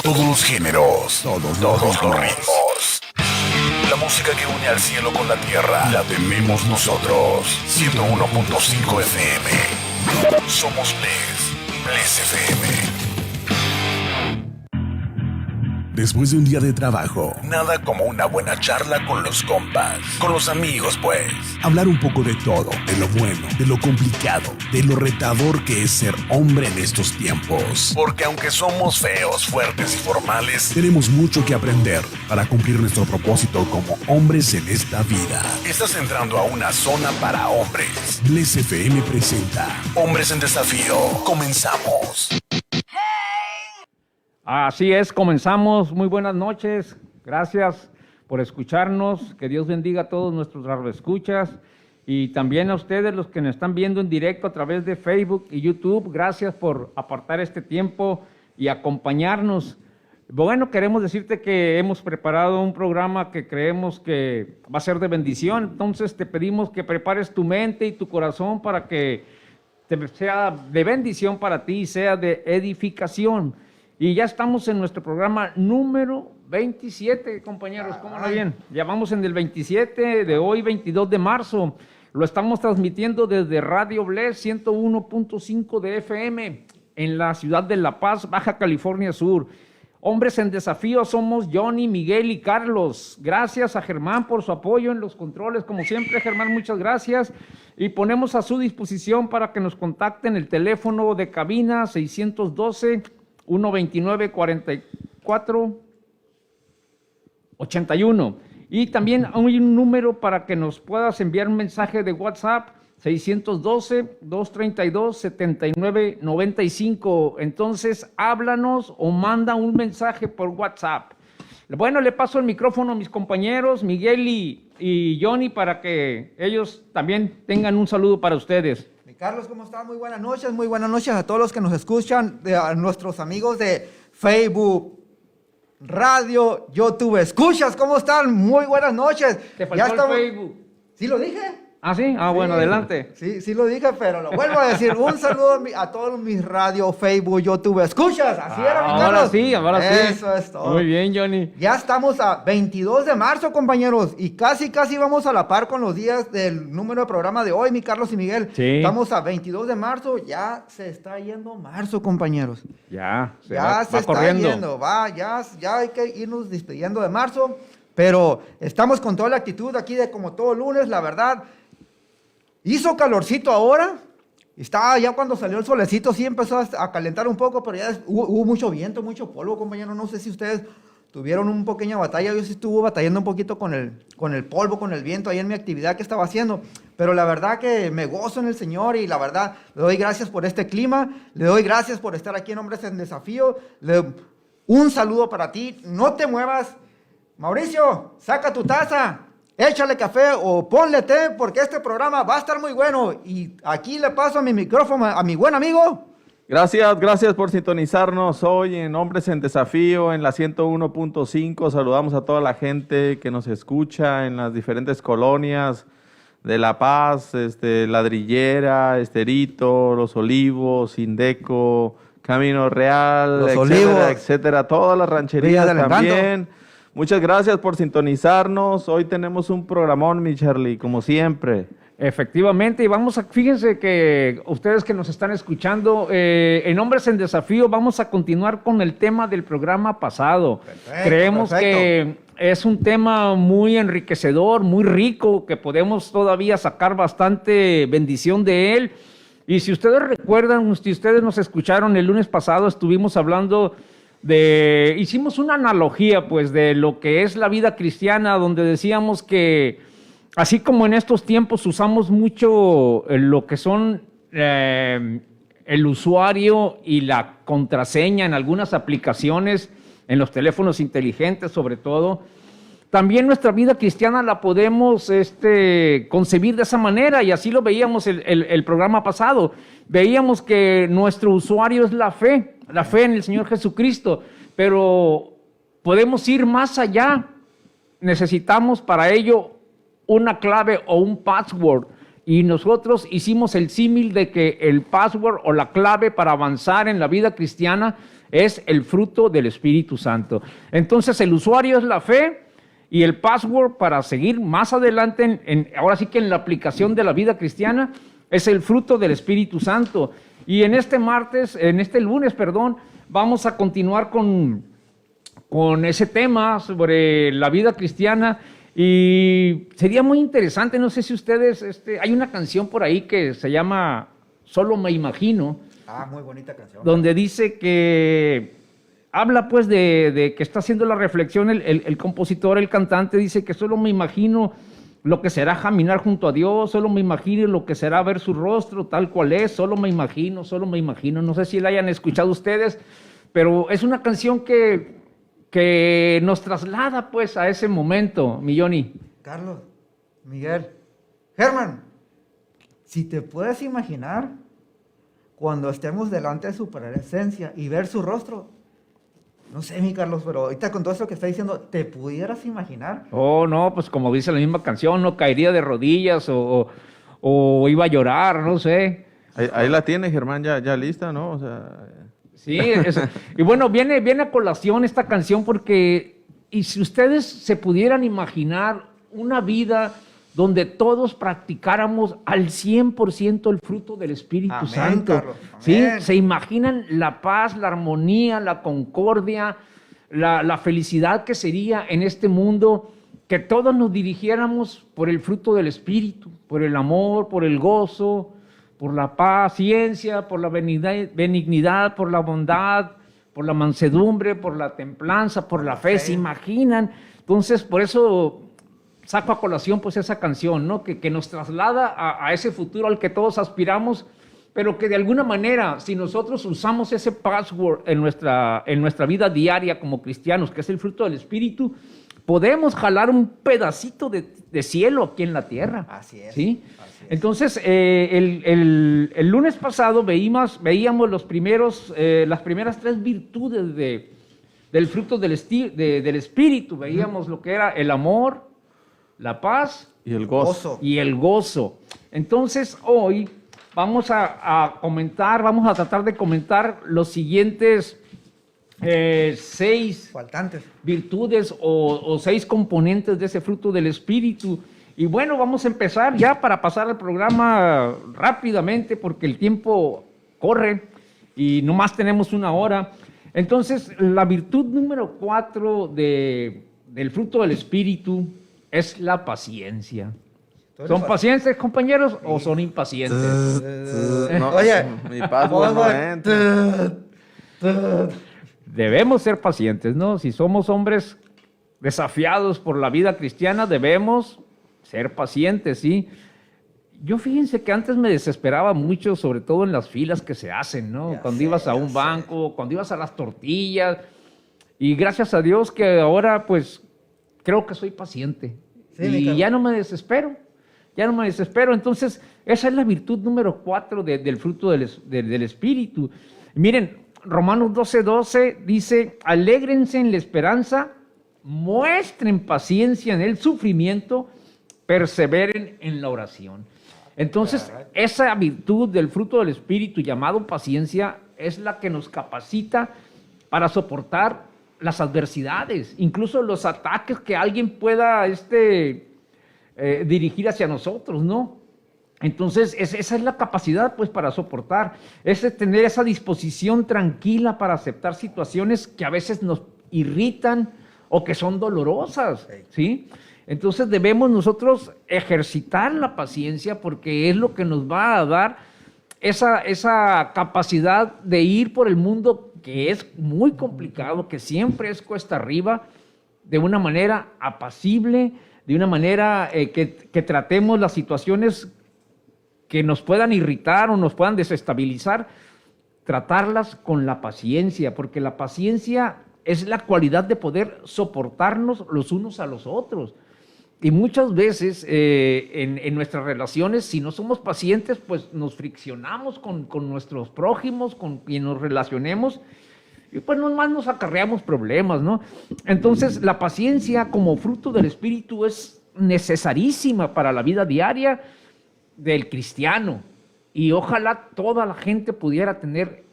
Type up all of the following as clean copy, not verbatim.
Todos los géneros, todos los ritmos. La música que une al cielo con la tierra, la tenemos nosotros. 101.5 FM. Somos Bless FM. Después de un día de trabajo, nada como una buena charla con los compas, con los amigos pues. Hablar un poco de todo, de lo bueno, de lo complicado, de lo retador que es ser hombre en estos tiempos. Porque aunque somos feos, fuertes y formales, tenemos mucho que aprender para cumplir nuestro propósito como hombres en esta vida. Estás entrando a una zona para hombres. Bless FM presenta Hombres en Desafío. Comenzamos. Así es, comenzamos. Muy buenas noches. Gracias por escucharnos. Que Dios bendiga a todos nuestros radioescuchas y también a ustedes, los que nos están viendo en directo a través de Facebook y YouTube. Gracias por apartar este tiempo y acompañarnos. Bueno, queremos decirte que hemos preparado un programa que creemos que va a ser de bendición. Entonces te pedimos que prepares tu mente y tu corazón para que sea de bendición para ti y sea de edificación. Y ya estamos en nuestro programa número 27, compañeros, ¿cómo lo ven? Ya vamos en el 27 de hoy, 22 de marzo. Lo estamos transmitiendo desde Radio Bless 101.5 de FM en la ciudad de La Paz, Baja California Sur. Hombres en Desafío somos Johnny, Miguel y Carlos. Gracias a Germán por su apoyo en los controles. Como siempre, Germán, muchas gracias. Y ponemos a su disposición para que nos contacten el teléfono de cabina 612-129-44-81. Y también hay un número para que nos puedas enviar un mensaje de WhatsApp, 612-232-7995. Entonces, háblanos o manda un mensaje por WhatsApp. Bueno, le paso el micrófono a mis compañeros, Miguel y Johnny, para que ellos también tengan un saludo para ustedes. Carlos, ¿cómo estás? Muy buenas noches a todos los que nos escuchan, a nuestros amigos de Facebook, Radio, YouTube. ¿Escuchas? ¿Cómo están? Muy buenas noches. ¿Te faltó el Facebook? ¿Sí lo dije? ¿Ah, sí? Ah, sí. Bueno, adelante. Sí lo dije, pero lo vuelvo a decir. Un saludo a todos mis radio, Facebook, YouTube. ¿Escuchas? Así era, mi Carlos. Ahora sí. Eso es todo. Muy bien, Johnny. Ya estamos a 22 de marzo, compañeros, y casi vamos a la par con los días del número de programa de hoy, mi Carlos y Miguel. Sí. Estamos a 22 de marzo, ya se está yendo marzo, compañeros. Ya se está corriendo. Yendo, ya hay que irnos despidiendo de marzo, pero estamos con toda la actitud aquí de como todo lunes, la verdad. Hizo calorcito ahora, ya cuando salió el solecito sí empezó a calentar un poco, pero ya hubo mucho viento, mucho polvo, compañero. No sé si ustedes tuvieron una pequeña batalla. Yo sí estuve batallando un poquito con el polvo, con el viento ahí en mi actividad que estaba haciendo, pero la verdad que me gozo en el Señor y la verdad le doy gracias por este clima, le doy gracias por estar aquí en Hombres en Desafío. Un saludo para ti, no te muevas. Mauricio, saca tu taza. Échale café o ponle té porque este programa va a estar muy bueno. Y aquí le paso mi micrófono a mi buen amigo. Gracias por sintonizarnos hoy en Hombres en Desafío en la 101.5. Saludamos a toda la gente que nos escucha en las diferentes colonias de La Paz, Ladrillera, Esterito, Los Olivos, Indeco, Camino Real, etcétera, todas las rancherías también. Muchas gracias por sintonizarnos. Hoy tenemos un programón, mi Charlie, como siempre. Efectivamente, y fíjense que ustedes que nos están escuchando, en Hombres en Desafío vamos a continuar con el tema del programa pasado. Creemos que es un tema muy enriquecedor, muy rico, que podemos todavía sacar bastante bendición de él. Y si ustedes recuerdan, si ustedes nos escucharon el lunes pasado, estuvimos hablando hicimos una analogía pues de lo que es la vida cristiana, donde decíamos que así como en estos tiempos usamos mucho lo que son el usuario y la contraseña en algunas aplicaciones, en los teléfonos inteligentes sobre todo, también nuestra vida cristiana la podemos concebir de esa manera, y así lo veíamos el programa pasado. Veíamos que nuestro usuario es la fe en el Señor Jesucristo, pero podemos ir más allá. Necesitamos para ello una clave o un password, y nosotros hicimos el símil de que el password o la clave para avanzar en la vida cristiana es el fruto del Espíritu Santo. Entonces el usuario es la fe, y el password para seguir más adelante, ahora sí que en la aplicación de la vida cristiana, es el fruto del Espíritu Santo. Y en este lunes, vamos a continuar con ese tema sobre la vida cristiana. Y sería muy interesante, no sé si ustedes, hay una canción por ahí que se llama Solo me imagino. Muy bonita canción. Donde dice que habla pues de que está haciendo la reflexión el compositor, el cantante, dice que solo me imagino lo que será caminar junto a Dios, solo me imagino lo que será ver su rostro tal cual es, solo me imagino, no sé si la hayan escuchado ustedes, pero es una canción que nos traslada pues a ese momento, mi Johnny. Carlos, Miguel, Germán, si te puedes imaginar cuando estemos delante de su presencia y ver su rostro. No sé, mi Carlos, pero ahorita con todo eso que está diciendo, ¿te pudieras imaginar? Oh, no, pues como dice la misma canción, no caería de rodillas o iba a llorar, no sé. Ahí la tiene, Germán, ya lista, ¿no? O sea... Sí, y bueno, viene a colación esta canción porque, y si ustedes se pudieran imaginar una vida donde todos practicáramos al 100% el fruto del Espíritu Amén, Santo. Carlos, ¿Sí? amén. Se imaginan la paz, la armonía, la concordia, la felicidad que sería en este mundo, que todos nos dirigiéramos por el fruto del Espíritu, por el amor, por el gozo, por la paciencia, por la benignidad, por la bondad, por la mansedumbre, por la templanza, por la fe. ¿Se imaginan? Entonces, por eso saco a colación pues esa canción, ¿no? Que nos traslada a ese futuro al que todos aspiramos, pero que de alguna manera, si nosotros usamos ese password en nuestra vida diaria como cristianos, que es el fruto del Espíritu, podemos jalar un pedacito de cielo aquí en la tierra. Así es. ¿Sí? Así es. Entonces, el lunes pasado veíamos las primeras 3 virtudes del fruto del Espíritu. Veíamos lo que era el amor, la paz y el gozo. Entonces, hoy vamos a tratar de comentar los siguientes 6 faltantes virtudes o 6 componentes de ese fruto del Espíritu. Y bueno, vamos a empezar ya para pasar al programa rápidamente porque el tiempo corre y nomás tenemos 1 hora. Entonces, la virtud número 4 del fruto del Espíritu es la paciencia. ¿Son pacientes, compañeros, o son impacientes? No, Oye, mi password no entra. Debemos ser pacientes, ¿no? Si somos hombres desafiados por la vida cristiana, debemos ser pacientes, ¿sí? Yo fíjense que antes me desesperaba mucho, sobre todo en las filas que se hacen, ¿no? Cuando ibas a un banco, cuando ibas a las tortillas. Y gracias a Dios que ahora, pues, creo que soy paciente. Sí, y ya no me desespero. Entonces, esa es la virtud número 4 del fruto del Espíritu. Miren, Romanos 12:12 dice, alégrense en la esperanza, muestren paciencia en el sufrimiento, perseveren en la oración. Entonces, esa virtud del fruto del Espíritu llamado paciencia es la que nos capacita para soportar las adversidades, incluso los ataques que alguien pueda dirigir hacia nosotros, ¿no? Entonces, esa es la capacidad, pues, para soportar, es tener esa disposición tranquila para aceptar situaciones que a veces nos irritan o que son dolorosas, ¿sí? Entonces, debemos nosotros ejercitar la paciencia porque es lo que nos va a dar esa capacidad de ir por el mundo que es muy complicado, que siempre es cuesta arriba, de una manera apacible, de una manera que tratemos las situaciones que nos puedan irritar o nos puedan desestabilizar, tratarlas con la paciencia, porque la paciencia es la cualidad de poder soportarnos los unos a los otros. Y muchas veces en nuestras relaciones, si no somos pacientes, pues nos friccionamos con nuestros prójimos, con quien nos relacionemos, y pues nomás nos acarreamos problemas, ¿no? Entonces, la paciencia como fruto del Espíritu es necesarísima para la vida diaria del cristiano. Y ojalá toda la gente pudiera tener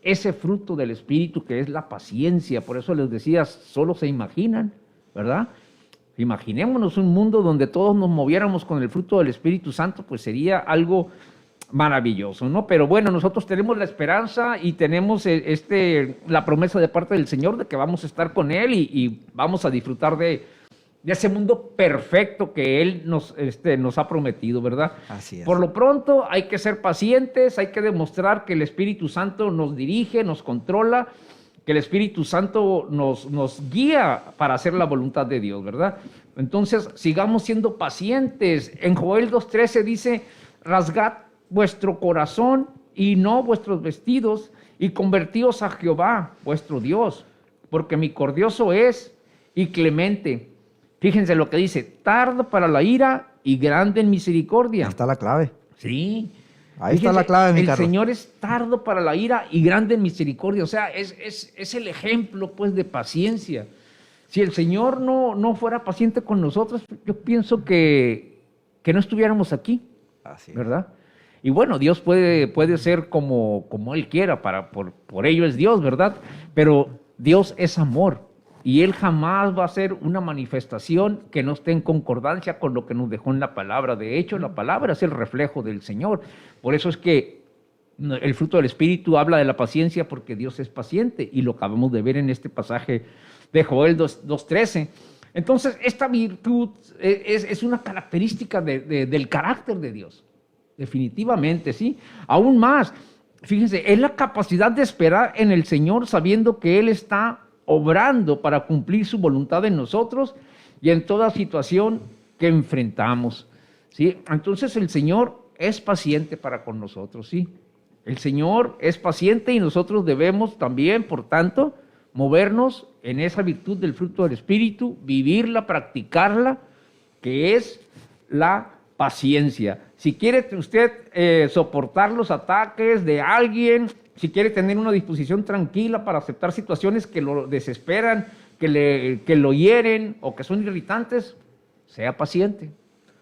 ese fruto del Espíritu que es la paciencia. Por eso les decía, solo se imaginan, ¿verdad? Imaginémonos un mundo donde todos nos moviéramos con el fruto del Espíritu Santo, pues sería algo maravilloso, ¿no? Pero bueno, nosotros tenemos la esperanza y tenemos la promesa de parte del Señor de que vamos a estar con Él y vamos a disfrutar de ese mundo perfecto que Él nos ha prometido, ¿verdad? Así es. Por lo pronto hay que ser pacientes, hay que demostrar que el Espíritu Santo nos dirige, nos controla, que el Espíritu Santo nos guía para hacer la voluntad de Dios, ¿verdad? Entonces, sigamos siendo pacientes. En Joel 2:13 dice, rasgad vuestro corazón y no vuestros vestidos, y convertíos a Jehová, vuestro Dios, porque misericordioso es y clemente. Fíjense lo que dice, tardo para la ira y grande en misericordia. Ahí está la clave. Sí. Ahí está la clave, mi El Carlos. Señor es tardo para la ira y grande en misericordia. O sea, es el ejemplo, pues, de paciencia. Si el Señor no fuera paciente con nosotros, yo pienso que no estuviéramos aquí, Así es. ¿verdad? Y bueno, Dios puede ser como Él quiera, por ello es Dios, ¿verdad? Pero Dios es amor. Y Él jamás va a hacer una manifestación que no esté en concordancia con lo que nos dejó en la palabra. De hecho, la palabra es el reflejo del Señor. Por eso es que el fruto del Espíritu habla de la paciencia, porque Dios es paciente. Y lo acabamos de ver en este pasaje de Joel 2:13. Entonces, esta virtud es una característica del carácter de Dios. Definitivamente, ¿sí? Aún más, fíjense, es la capacidad de esperar en el Señor sabiendo que Él está obrando para cumplir su voluntad en nosotros y en toda situación que enfrentamos, ¿sí? Entonces el Señor es paciente para con nosotros, ¿sí? El Señor es paciente y nosotros debemos también, por tanto, movernos en esa virtud del fruto del Espíritu, vivirla, practicarla, que es la paciencia. Si quiere usted soportar los ataques de alguien, si quiere tener una disposición tranquila para aceptar situaciones que lo desesperan, que lo hieren o que son irritantes, sea paciente.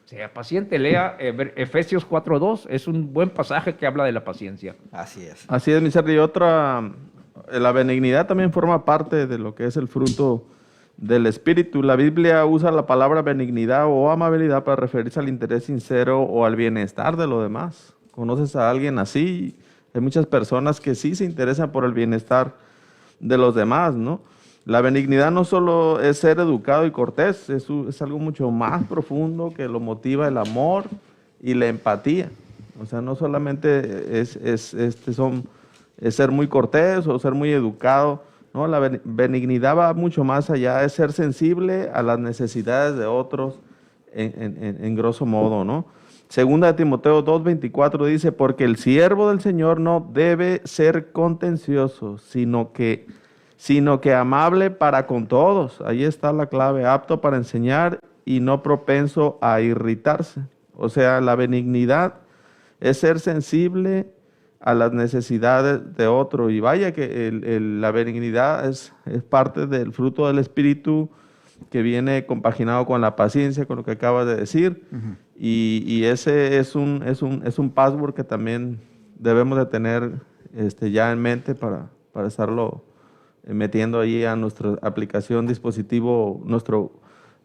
Sea paciente. Lea Efesios 4:2. Es un buen pasaje que habla de la paciencia. Así es. Así es, mi ser. Y otra, la benignidad también forma parte de lo que es el fruto del Espíritu. La Biblia usa la palabra benignidad o amabilidad para referirse al interés sincero o al bienestar de los demás. ¿Conoces a alguien así? Hay muchas personas que sí se interesan por el bienestar de los demás, ¿no? La benignidad no solo es ser educado y cortés, es algo mucho más profundo que lo motiva el amor y la empatía. O sea, no solamente es ser muy cortés o ser muy educado, ¿no? La benignidad va mucho más allá, es ser sensible a las necesidades de otros en grosso modo, ¿no? Segunda de Timoteo 2:24 dice, porque el siervo del Señor no debe ser contencioso, sino que amable para con todos. Ahí está la clave, apto para enseñar y no propenso a irritarse. O sea, la benignidad es ser sensible a las necesidades de otro. Y vaya que la benignidad es parte del fruto del Espíritu que viene compaginado con la paciencia, con lo que acabas de decir. Uh-huh. Y ese es un password que también debemos de tener ya en mente para estarlo metiendo ahí a nuestra aplicación, dispositivo, nuestro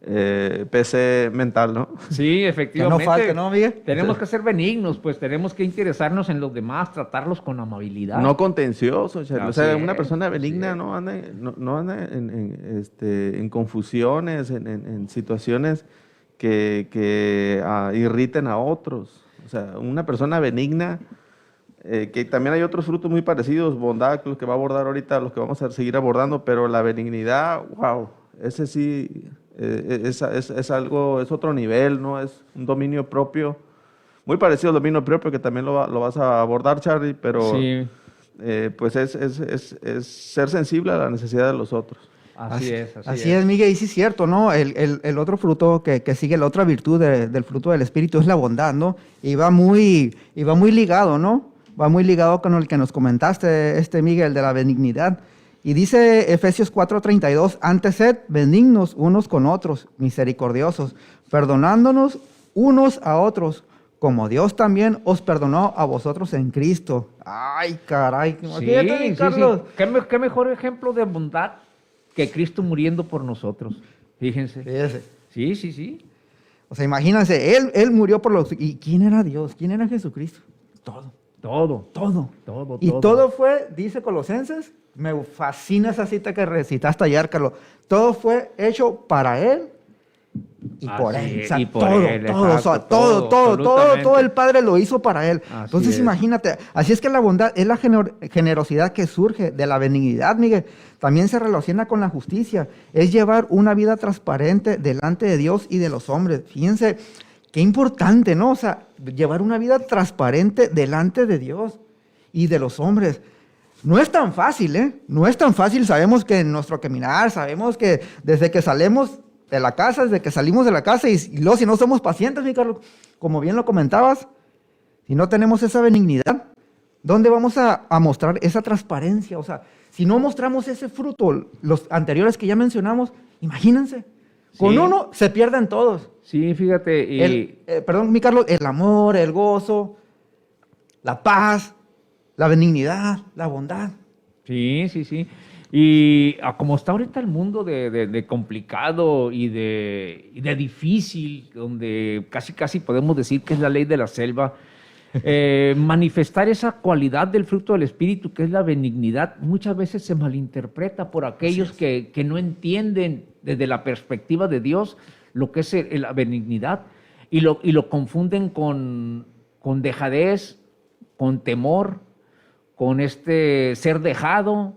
PC mental, ¿no? Sí, efectivamente. Que no falte, ¿no, Miguel? Tenemos que ser benignos, pues tenemos que interesarnos en los demás, tratarlos con amabilidad. No contencioso, o sea, una persona benigna no no anda en confusiones, en situaciones que irriten a otros. O sea, una persona benigna que también hay otros frutos muy parecidos, bondad, los que va a abordar ahorita, los que vamos a seguir abordando, pero la benignidad, wow, ese sí es algo, es otro nivel, ¿no? Es un dominio propio, muy parecido al dominio propio, que también lo vas a abordar, Charlie, pero Sí, pues es ser sensible a la necesidad de los otros. así es. Así es, Miguel, y sí es cierto, ¿no? El otro fruto que sigue, la otra virtud del fruto del Espíritu es la bondad, ¿no? Y va muy ligado, ¿no? Va muy ligado con el que nos comentaste, Miguel, de la benignidad. Y dice Efesios 4:32, antes sed benignos unos con otros, misericordiosos, perdonándonos unos a otros, como Dios también os perdonó a vosotros en Cristo. Ay, caray, imagínate, Sí. Carlos. ¿Qué mejor ejemplo de bondad que Cristo muriendo por nosotros? Fíjense. Fíjese. Sí. O sea, imagínense, él murió por los... ¿Y quién era Dios? ¿Quién era Jesucristo? Todo. Y todo fue, dice Colosenses, me fascina esa cita que recitaste ayer, Carlos. Todo fue hecho para Él y por Así Él. O es, sea, y por todo, Él, todo, o sea, exacto, todo absolutamente. el Padre lo hizo para Él. Así Entonces, es. imagínate, así es que la bondad es la generosidad que surge de la benignidad, Miguel. También se relaciona con la justicia. Es llevar una vida transparente delante de Dios y de los hombres. Fíjense, qué importante, ¿no? O sea, llevar una vida transparente delante de Dios y de los hombres. No es tan fácil, ¿eh? No es tan fácil. Sabemos que en nuestro caminar, sabemos que desde que salimos de la casa, desde que salimos de la casa, y luego si no somos pacientes, mi Carlos, como bien lo comentabas, si no tenemos esa benignidad, ¿dónde vamos a mostrar esa transparencia? O sea, si no mostramos ese fruto, los anteriores que ya mencionamos, imagínense, con Sí. uno se pierden todos. Sí, fíjate. Y Perdón, mi Carlos, el amor, el gozo, la paz, la benignidad, la bondad. Sí. Y como está ahorita el mundo de complicado y de difícil, donde casi podemos decir que es la ley de la selva, manifestar esa cualidad del fruto del Espíritu, que es la benignidad, muchas veces se malinterpreta por aquellos que no entienden desde la perspectiva de Dios lo que es la benignidad y lo confunden con dejadez, con temor, con ser dejado.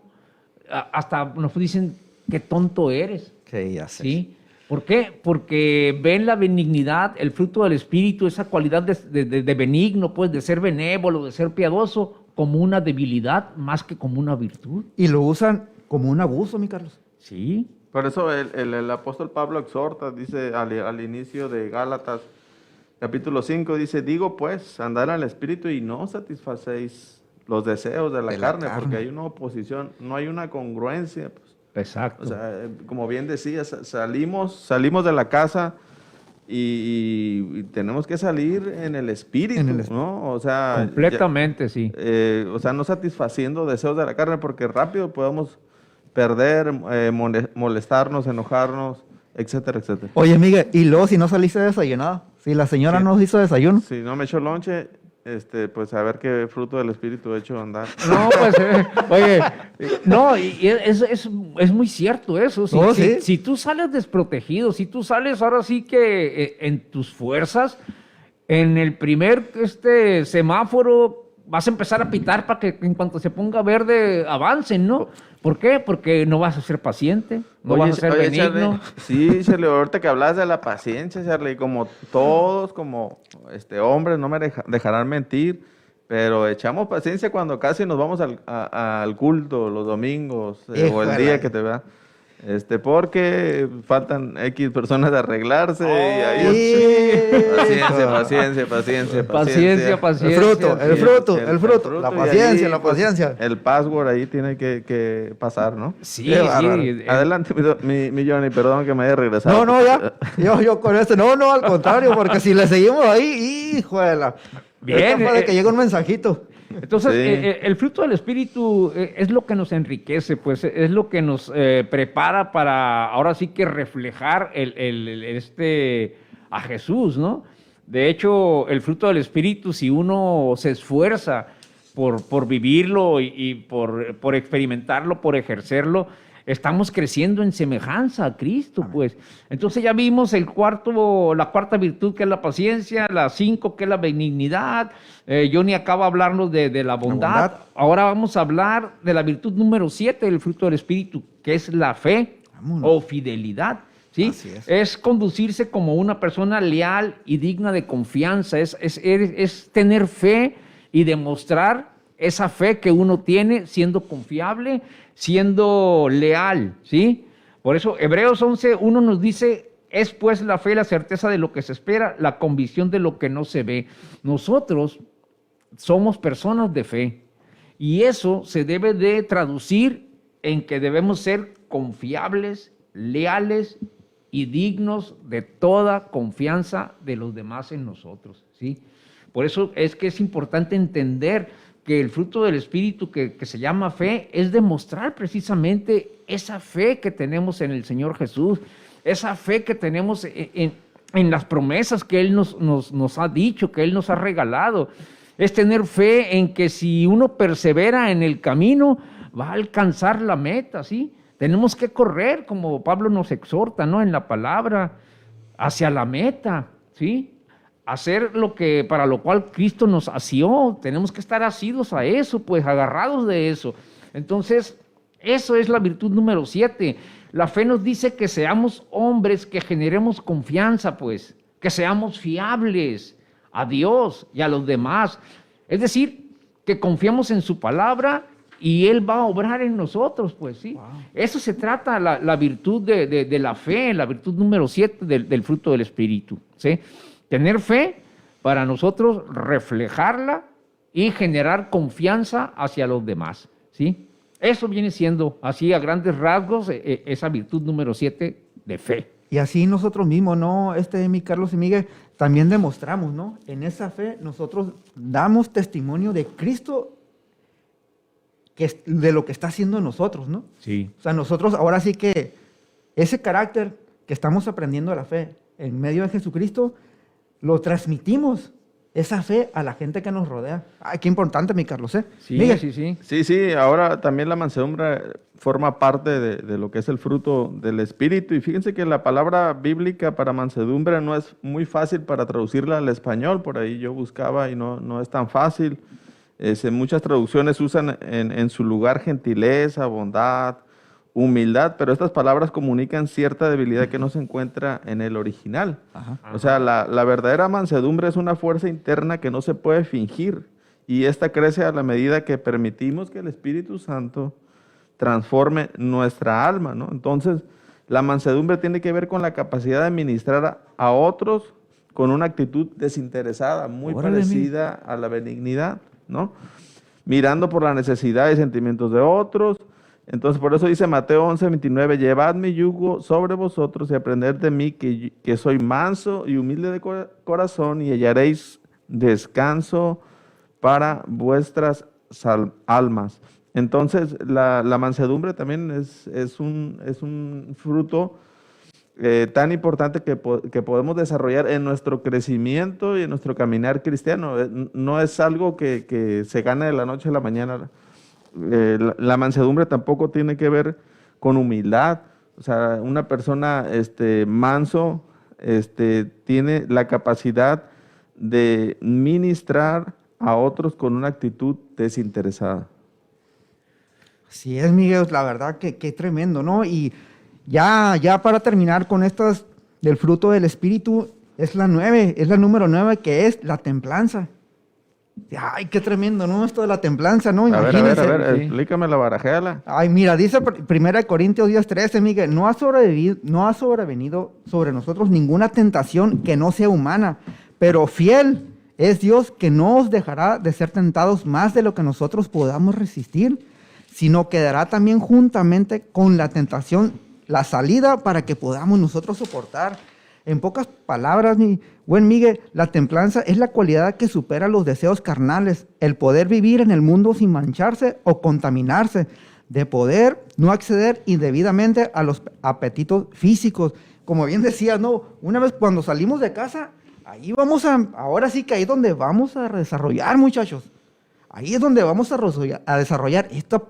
Hasta nos dicen qué tonto eres. Que ya sé. ¿Sí? ¿Por qué? Porque ven la benignidad, el fruto del Espíritu, esa cualidad de benigno, pues, de ser benévolo, de ser piadoso, como una debilidad más que como una virtud. Y lo usan como un abuso, mi Carlos. Sí. Por eso el apóstol Pablo exhorta, dice al inicio de Gálatas, capítulo 5, dice, digo pues, andad al Espíritu y no satisfacéis los deseos de la carne, porque hay una oposición, no hay una congruencia. Pues. Exacto. O sea, como bien decías, salimos de la casa y tenemos que salir en el Espíritu, ¿no? O sea, completamente, sí. O sea, no satisfaciendo deseos de la carne, porque rápido podemos perder, molestarnos, enojarnos, etcétera, etcétera. Oye, Miguel, y luego si no saliste desayunado, si la señora Sí. no hizo desayuno. Si no me echo lonche, pues a ver qué fruto del Espíritu he hecho andar. No, pues, oye, no, y es muy cierto eso. No, sí. Si tú sales desprotegido, si tú sales ahora sí que en tus fuerzas, en el primer semáforo vas a empezar a pitar para que en cuanto se ponga verde avancen, ¿no? ¿Por qué? Porque no vas a ser paciente, no vas a ser benigno. Charlie, sí, Charlie, ahorita que hablas de la paciencia, Charlie, como todos, como hombres, no me dejarán mentir, pero echamos paciencia cuando casi nos vamos al culto los domingos o el día que te vea. Porque faltan X personas de arreglarse y ahí paciencia. El fruto, la paciencia, la paciencia. El password ahí tiene que pasar, ¿no? Sí, Adelante, mi Johnny, perdón que me haya regresado. No, ya. Yo con no, al contrario, porque si le seguimos ahí, híjole. Bien. Es de que llegue un mensajito. Entonces, Sí. El fruto del Espíritu es lo que nos enriquece, pues es lo que nos prepara para ahora sí que reflejar a Jesús, ¿no? De hecho, el fruto del Espíritu, si uno se esfuerza por vivirlo y por experimentarlo, por ejercerlo, estamos creciendo en semejanza a Cristo, pues. Entonces ya vimos la cuarta virtud, que es la paciencia, la 5, que es la benignidad. Johnny acaba de hablarnos de la bondad. Ahora vamos a hablar de la virtud número 7 del fruto del Espíritu, que es la fe o fidelidad. ¿Sí? Es conducirse como una persona leal y digna de confianza, es tener fe y demostrar esa fe que uno tiene siendo confiable, siendo leal, ¿sí? Por eso Hebreos 11:1 nos dice, es pues la fe la certeza de lo que se espera, la convicción de lo que no se ve. Nosotros somos personas de fe y eso se debe de traducir en que debemos ser confiables, leales y dignos de toda confianza de los demás en nosotros, ¿sí? Por eso es que es importante entender que el fruto del Espíritu que se llama fe es demostrar precisamente esa fe que tenemos en el Señor Jesús, esa fe que tenemos en las promesas que Él nos ha dicho, que Él nos ha regalado. Es tener fe en que si uno persevera en el camino, va a alcanzar la meta, ¿sí? Tenemos que correr, como Pablo nos exhorta, ¿no? En la palabra, hacia la meta, ¿sí? Hacer para lo cual Cristo nos asió. Tenemos que estar asidos a eso, pues, agarrados de eso. Entonces, eso es la virtud número 7. La fe nos dice que seamos hombres, que generemos confianza, pues, que seamos fiables a Dios y a los demás. Es decir, que confiamos en su palabra y Él va a obrar en nosotros, pues sí. Wow. Eso se trata la virtud de la fe, la virtud número 7 del fruto del Espíritu, ¿sí? Tener fe para nosotros reflejarla y generar confianza hacia los demás, ¿sí? Eso viene siendo, así a grandes rasgos, esa virtud número 7 de fe. Y así nosotros mismos, ¿no? Mi Carlos y Miguel, también demostramos, ¿no? En esa fe nosotros damos testimonio de Cristo, de lo que está haciendo en nosotros, ¿no? Sí. O sea, nosotros ahora sí que ese carácter que estamos aprendiendo de la fe en medio de Jesucristo, lo transmitimos, esa fe, a la gente que nos rodea. Ay, qué importante, mi Carlos, ¿eh? Sí, Miguel. Sí, ahora también la mansedumbre forma parte de lo que es el fruto del Espíritu. Y fíjense que la palabra bíblica para mansedumbre no es muy fácil para traducirla al español. Por ahí yo buscaba y no es tan fácil. Muchas traducciones usan en su lugar gentileza, bondad, humildad, pero estas palabras comunican cierta debilidad que no se encuentra en el original. Ajá. O sea, la verdadera mansedumbre es una fuerza interna que no se puede fingir, y esta crece a la medida que permitimos que el Espíritu Santo transforme nuestra alma, ¿no? Entonces, la mansedumbre tiene que ver con la capacidad de ministrar a otros con una actitud desinteresada, muy parecida a la benignidad, ¿no? Mirando por la necesidad y sentimientos de otros. Entonces, por eso dice Mateo 11:29, llevad mi yugo sobre vosotros y aprended de mí, que soy manso y humilde de corazón, y hallaréis descanso para vuestras almas. Entonces, la mansedumbre también es un fruto tan importante que podemos desarrollar en nuestro crecimiento y en nuestro caminar cristiano. No es algo que se gana de la noche a la mañana. La mansedumbre tampoco tiene que ver con humildad. O sea, una persona manso tiene la capacidad de ministrar a otros con una actitud desinteresada. Así es, Miguel, la verdad que tremendo, ¿no? Y ya para terminar con estas del fruto del Espíritu, es la número 9, que es la templanza. Ay, qué tremendo, ¿no? Esto de la templanza, ¿no? Imagínense. A ver, sí. Explícame la barajela. Ay, mira, dice 1 Corintios 10:13, Miguel, no ha sobrevenido sobre nosotros ninguna tentación que no sea humana, pero fiel es Dios, que no os dejará de ser tentados más de lo que nosotros podamos resistir, sino que dará también juntamente con la tentación la salida para que podamos nosotros soportar. En pocas palabras, mi buen Miguel, la templanza es la cualidad que supera los deseos carnales, el poder vivir en el mundo sin mancharse o contaminarse, de poder no acceder indebidamente a los apetitos físicos. Como bien decías, ¿no? Una vez cuando salimos de casa, ahora sí que ahí es donde vamos a desarrollar, muchachos. Ahí es donde vamos a desarrollar estas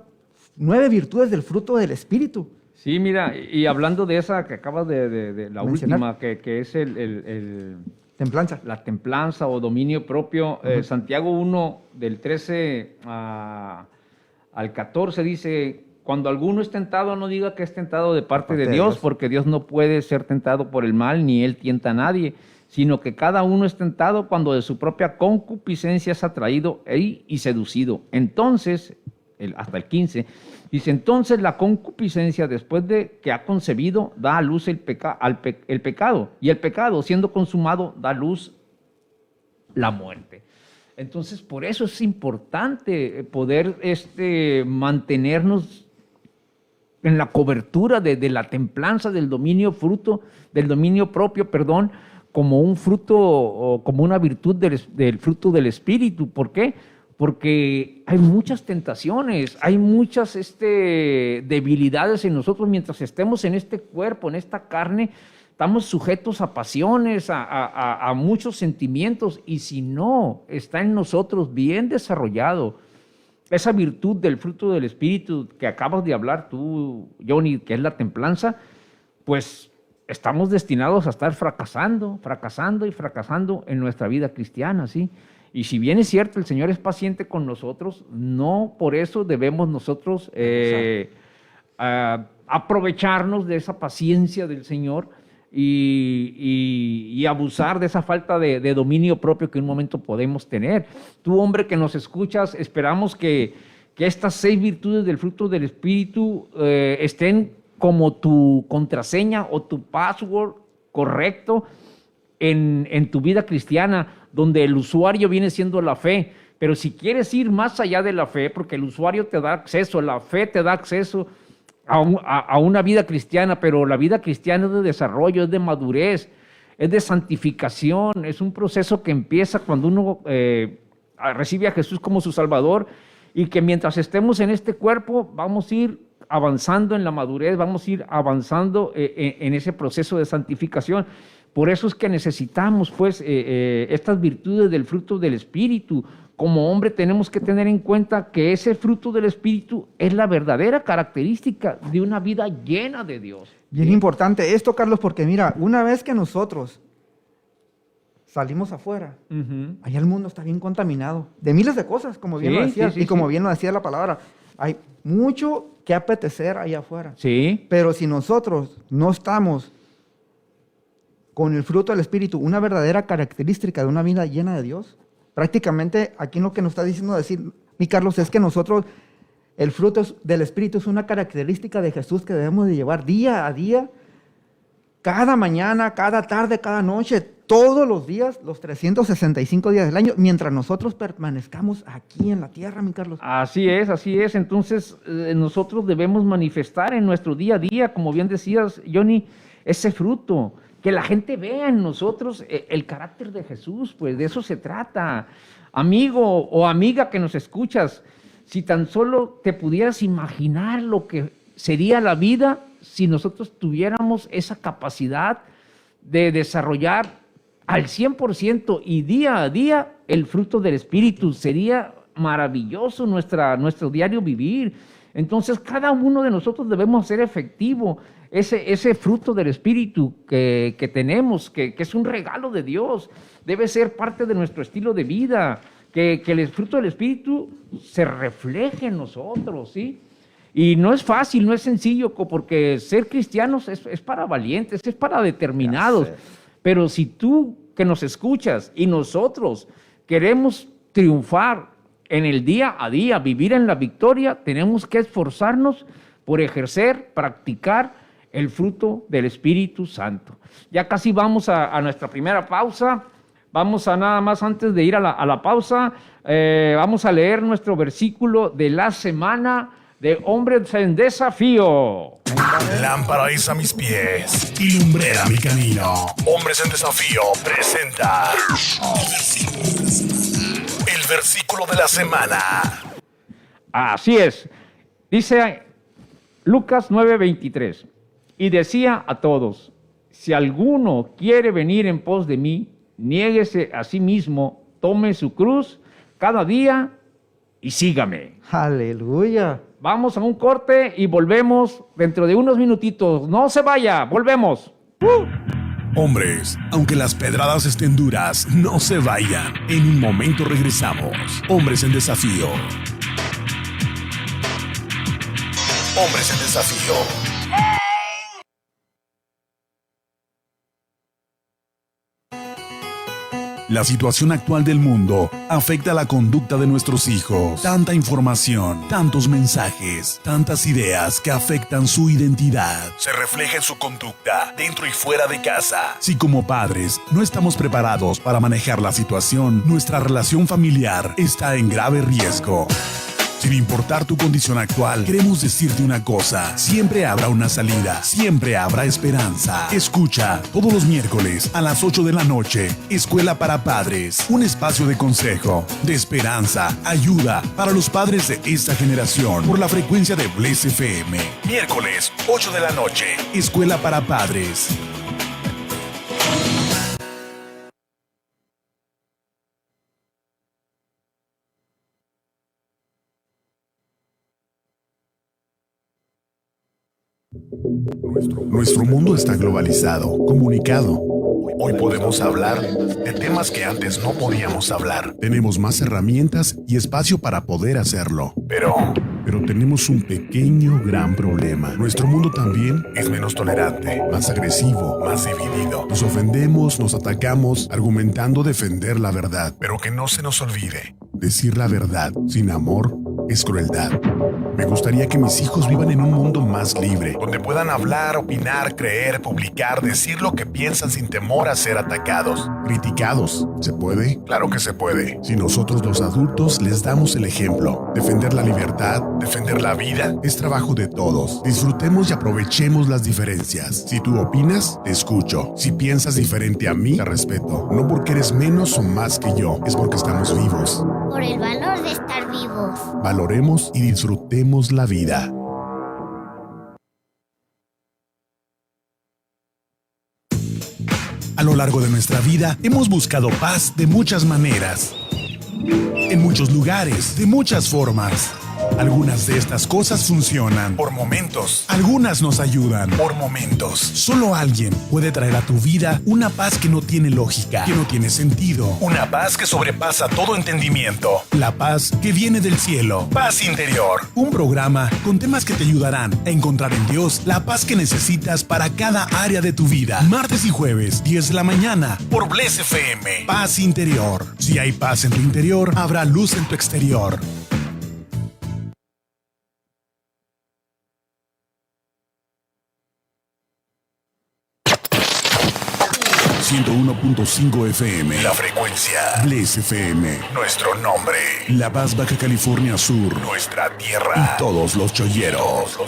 9 virtudes del fruto del Espíritu. Sí, mira, y hablando de esa que acabas de la mencionar. última, que es Templanza. la templanza o dominio propio, Santiago 1, del 13 al 14 dice, cuando alguno es tentado, no diga que es tentado de parte de Dios, porque Dios no puede ser tentado por el mal, ni Él tienta a nadie, sino que cada uno es tentado cuando de su propia concupiscencia es atraído y seducido. Entonces, hasta el 15, dice, entonces la concupiscencia, después de que ha concebido, da a luz el pecado, y el pecado, siendo consumado, da a luz la muerte. Entonces, por eso es importante poder mantenernos en la cobertura de la templanza, del dominio propio, como un fruto o como una virtud del fruto del Espíritu. ¿Por qué? Porque hay muchas tentaciones, hay muchas debilidades en nosotros mientras estemos en este cuerpo, en esta carne. Estamos sujetos a pasiones, a muchos sentimientos, y si no está en nosotros bien desarrollado esa virtud del fruto del Espíritu que acabas de hablar tú, Johnny, que es la templanza, pues estamos destinados a estar fracasando en nuestra vida cristiana, ¿sí? Y si bien es cierto, el Señor es paciente con nosotros, no por eso debemos nosotros aprovecharnos de esa paciencia del Señor y abusar de esa falta de dominio propio que en un momento podemos tener. Tú, hombre que nos escuchas, esperamos que estas 6 virtudes del fruto del Espíritu estén como tu contraseña o tu password correcto en tu vida cristiana, donde el usuario viene siendo la fe. Pero si quieres ir más allá de la fe, porque el usuario te da acceso, la fe te da acceso a una vida cristiana, pero la vida cristiana es de desarrollo, es de madurez, es de santificación, es un proceso que empieza cuando uno recibe a Jesús como su Salvador, y que mientras estemos en este cuerpo vamos a ir avanzando en la madurez, vamos a ir avanzando en ese proceso de santificación. Por eso es que necesitamos pues estas virtudes del fruto del Espíritu. Como hombre tenemos que tener en cuenta que ese fruto del Espíritu es la verdadera característica de una vida llena de Dios. Bien importante esto, Carlos, porque mira, una vez que nosotros salimos afuera, allá el mundo está bien contaminado de miles de cosas, como bien lo decías, y como bien lo decía la palabra. Hay mucho que apetecer allá afuera. Sí. Pero si nosotros no estamos con el fruto del Espíritu, una verdadera característica de una vida llena de Dios, prácticamente aquí lo que nos está diciendo decir, mi Carlos, es que nosotros, el fruto del Espíritu es una característica de Jesús que debemos de llevar día a día, cada mañana, cada tarde, cada noche, todos los días, los 365 días del año, mientras nosotros permanezcamos aquí en la tierra, mi Carlos. Así es, así es. Entonces, nosotros debemos manifestar en nuestro día a día, como bien decías, Johnny, ese fruto. Que la gente vea en nosotros el carácter de Jesús, pues de eso se trata. Amigo o amiga que nos escuchas, si tan solo te pudieras imaginar lo que sería la vida si nosotros tuviéramos esa capacidad de desarrollar al 100% y día a día el fruto del Espíritu, sería maravilloso nuestro diario vivir. Entonces, cada uno de nosotros debemos hacer efectivo ese fruto del Espíritu que tenemos, que es un regalo de Dios, debe ser parte de nuestro estilo de vida, que el fruto del Espíritu se refleje en nosotros, ¿sí? Y no es fácil, no es sencillo, porque ser cristianos es para valientes, es para determinados. Pero si tú que nos escuchas y nosotros queremos triunfar en el día a día, vivir en la victoria, tenemos que esforzarnos por ejercer, practicar el fruto del Espíritu Santo. Ya casi vamos a nuestra primera pausa. Vamos a nada más antes de ir a la pausa, vamos a leer nuestro versículo de la semana de Hombres en Desafío. Lámpara es a mis pies y lumbrera mi camino. Hombres en Desafío presenta el versículo de la semana. Así es. Dice Lucas 9:23. Y decía a todos, si alguno quiere venir en pos de mí, niéguese a sí mismo, tome su cruz cada día y sígame. Aleluya. vamos a un corte y volvemos dentro de unos minutitos. No se vaya, volvemos. Hombres, aunque las pedradas estén duras, no se vayan. En un momento regresamos. Hombres en Desafío. Hombres en Desafío. La situación actual del mundo afecta la conducta de nuestros hijos. Tanta información, tantos mensajes, tantas ideas que afectan su identidad. Se refleja en su conducta, dentro y fuera de casa. Si como padres no estamos preparados para manejar la situación, nuestra relación familiar está en grave riesgo. Sin importar tu condición actual, queremos decirte una cosa: siempre habrá una salida, siempre habrá esperanza. Escucha todos los miércoles a las 8 de la noche, Escuela para Padres, un espacio de consejo, de esperanza, ayuda para los padres de esta generación, por la frecuencia de Bless FM. Miércoles, 8 de la noche, Escuela para Padres. Nuestro mundo está globalizado, comunicado. Hoy podemos hablar de temas que antes no podíamos hablar. Tenemos más herramientas y espacio para poder hacerlo. Pero tenemos un pequeño, gran problema. Nuestro mundo también es menos tolerante, más agresivo, más dividido. Nos ofendemos, nos atacamos, argumentando defender la verdad. Pero que no se nos olvide, decir la verdad sin amor es crueldad. Me gustaría que mis hijos vivan en un mundo más libre, donde puedan hablar, opinar, creer, publicar, decir lo que piensan sin temor a ser atacados, criticados. ¿Se puede? Claro que se puede. Si nosotros los adultos les damos el ejemplo. Defender la libertad, defender la vida, es trabajo de todos. Disfrutemos y aprovechemos las diferencias. Si tú opinas, te escucho. Si piensas diferente a mí, te respeto. No porque eres menos o más que yo, es porque estamos vivos. Por el valor de estar vivos. Valoremos y disfrutemos la vida. A lo largo de nuestra vida hemos buscado paz de muchas maneras, en muchos lugares, de muchas formas. Algunas de estas cosas funcionan por momentos. Algunas nos ayudan por momentos. Solo alguien puede traer a tu vida una paz que no tiene lógica, que no tiene sentido. Una paz que sobrepasa todo entendimiento. La paz que viene del cielo. Paz Interior. Un programa con temas que te ayudarán a encontrar en Dios la paz que necesitas para cada área de tu vida. Martes y jueves, 10 de la mañana, por Bless FM. Paz Interior. Si hay paz en tu interior, habrá luz en tu exterior. ...101.5 FM... La frecuencia... Bless FM... Nuestro nombre... La Paz, Baja California Sur... Nuestra tierra... Y todos los cholleros...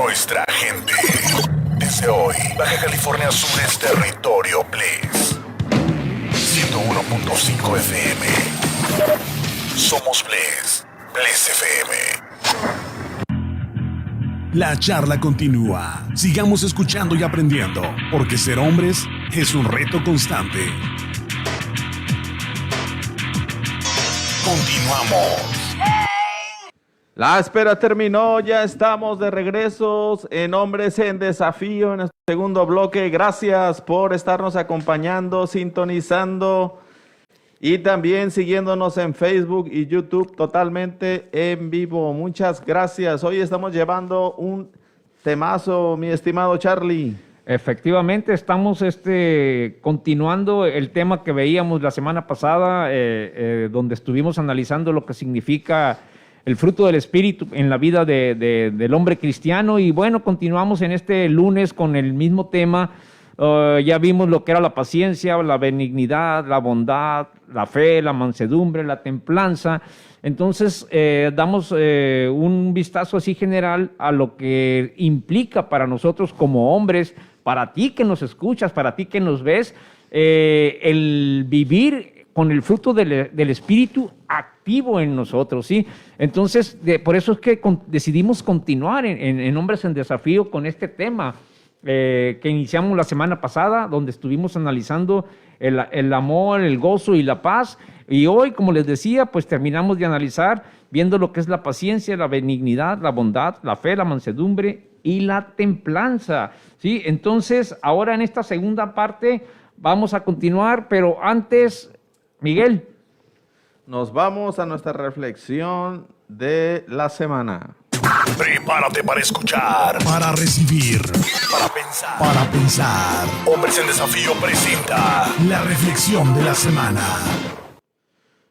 Nuestra gente... Desde hoy... Baja California Sur es territorio Bless... 101.5 FM... Somos Bless... Bless FM... La charla continúa. Sigamos escuchando y aprendiendo, porque ser hombres es un reto constante. Continuamos. La espera terminó, ya estamos de regreso en Hombres en Desafío, en nuestro segundo bloque. Gracias por estarnos acompañando, sintonizando y también siguiéndonos en Facebook y YouTube totalmente en vivo. Muchas gracias. Hoy estamos llevando un temazo, mi estimado Charlie. Efectivamente, estamos continuando el tema que veíamos la semana pasada, donde estuvimos analizando lo que significa el fruto del Espíritu en la vida del hombre cristiano. Y bueno, continuamos en este lunes con el mismo tema. Ya vimos lo que era la paciencia, la benignidad, la bondad, la fe, la mansedumbre, la templanza. Entonces, damos un vistazo así general a lo que implica para nosotros como hombres, para ti que nos escuchas, para ti que nos ves, el vivir con el fruto del Espíritu activo en nosotros, ¿sí? Entonces, por eso es que decidimos continuar en Hombres en Desafío con este tema que iniciamos la semana pasada, donde estuvimos analizando el amor, el gozo y la paz. Y hoy, como les decía, pues terminamos de analizar viendo lo que es la paciencia, la benignidad, la bondad, la fe, la mansedumbre y la templanza, ¿sí? Entonces, ahora en esta segunda parte vamos a continuar, pero antes, Miguel. Nos vamos a nuestra reflexión de la semana. Prepárate para escuchar, para recibir, para pensar. Hombres en Desafío presenta la reflexión de la semana.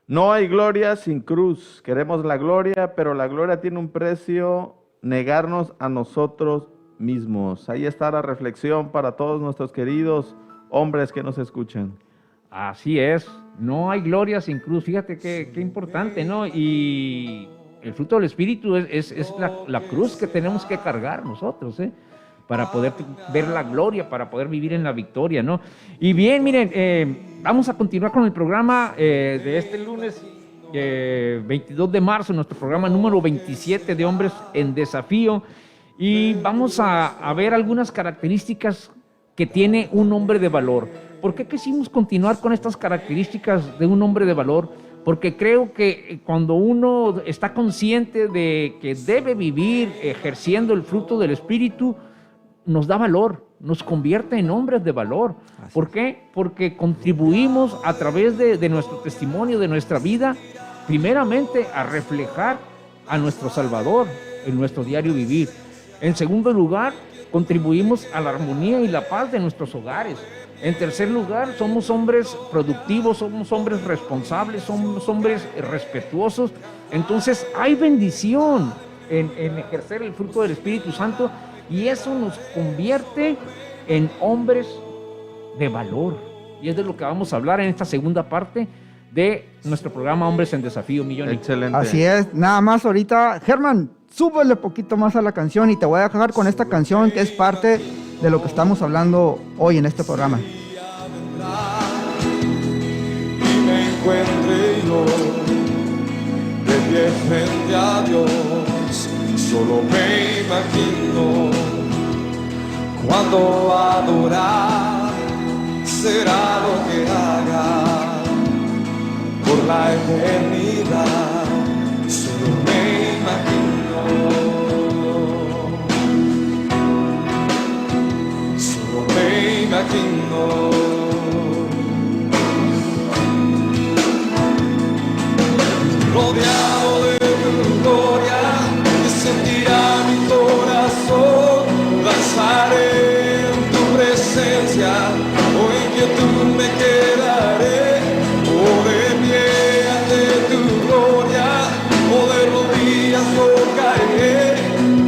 No hay gloria sin cruz. Queremos la gloria, pero la gloria tiene un precio: negarnos a nosotros mismos. Ahí está la reflexión para todos nuestros queridos hombres que nos escuchan. Así es, no hay gloria sin cruz. Fíjate qué importante, ¿no? Y el fruto del Espíritu es la cruz que tenemos que cargar nosotros, ¿eh? Para poder ver la gloria, para poder vivir en la victoria, ¿no? Y bien, miren, vamos a continuar con el programa de este lunes 22 de marzo, nuestro programa número 27 de Hombres en Desafío, y vamos a ver algunas características que tiene un hombre de valor. ¿Por qué quisimos continuar con estas características de un hombre de valor? Porque creo que cuando uno está consciente de que debe vivir ejerciendo el fruto del Espíritu, nos da valor, nos convierte en hombres de valor. ¿Por qué? Porque contribuimos a través de nuestro testimonio, de nuestra vida, primeramente a reflejar a nuestro Salvador en nuestro diario vivir. En segundo lugar, contribuimos a la armonía y la paz de nuestros hogares. En tercer lugar, somos hombres productivos, somos hombres responsables, somos hombres respetuosos. Entonces hay bendición en ejercer el fruto del Espíritu Santo, y eso nos convierte en hombres de valor. Y es de lo que vamos a hablar en esta segunda parte de nuestro programa Hombres en Desafío, Millón. Excelente. Así es, nada más ahorita, Germán, súbele poquito más a la canción y te voy a dejar con esta canción que es parte de lo que estamos hablando hoy en este programa. Y me encuentre yo de pie frente a Dios, solo me imagino cuando adorar será lo que haga por la eternidad, solo me imagino, solo me imagino. Rodeado de tu gloria, que sentirá mi corazón, danzaré en tu presencia, hoy que tú me quedaré, o de pie ante tu gloria, o de rodillas o caeré,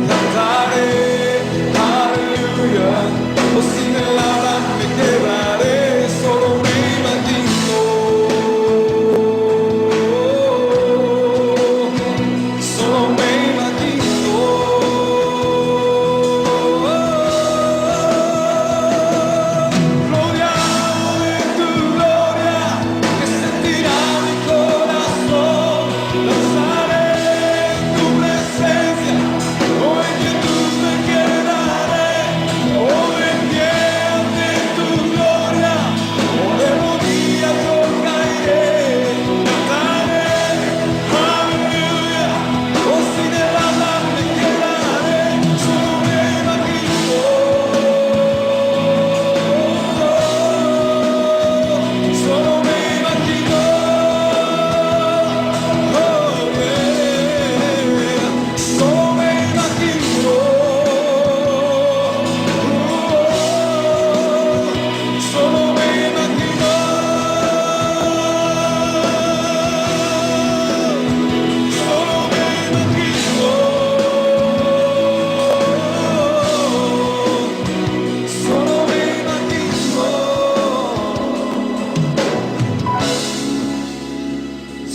cantaré, aleluya, o sin el habla me quedaré, solo me imagino.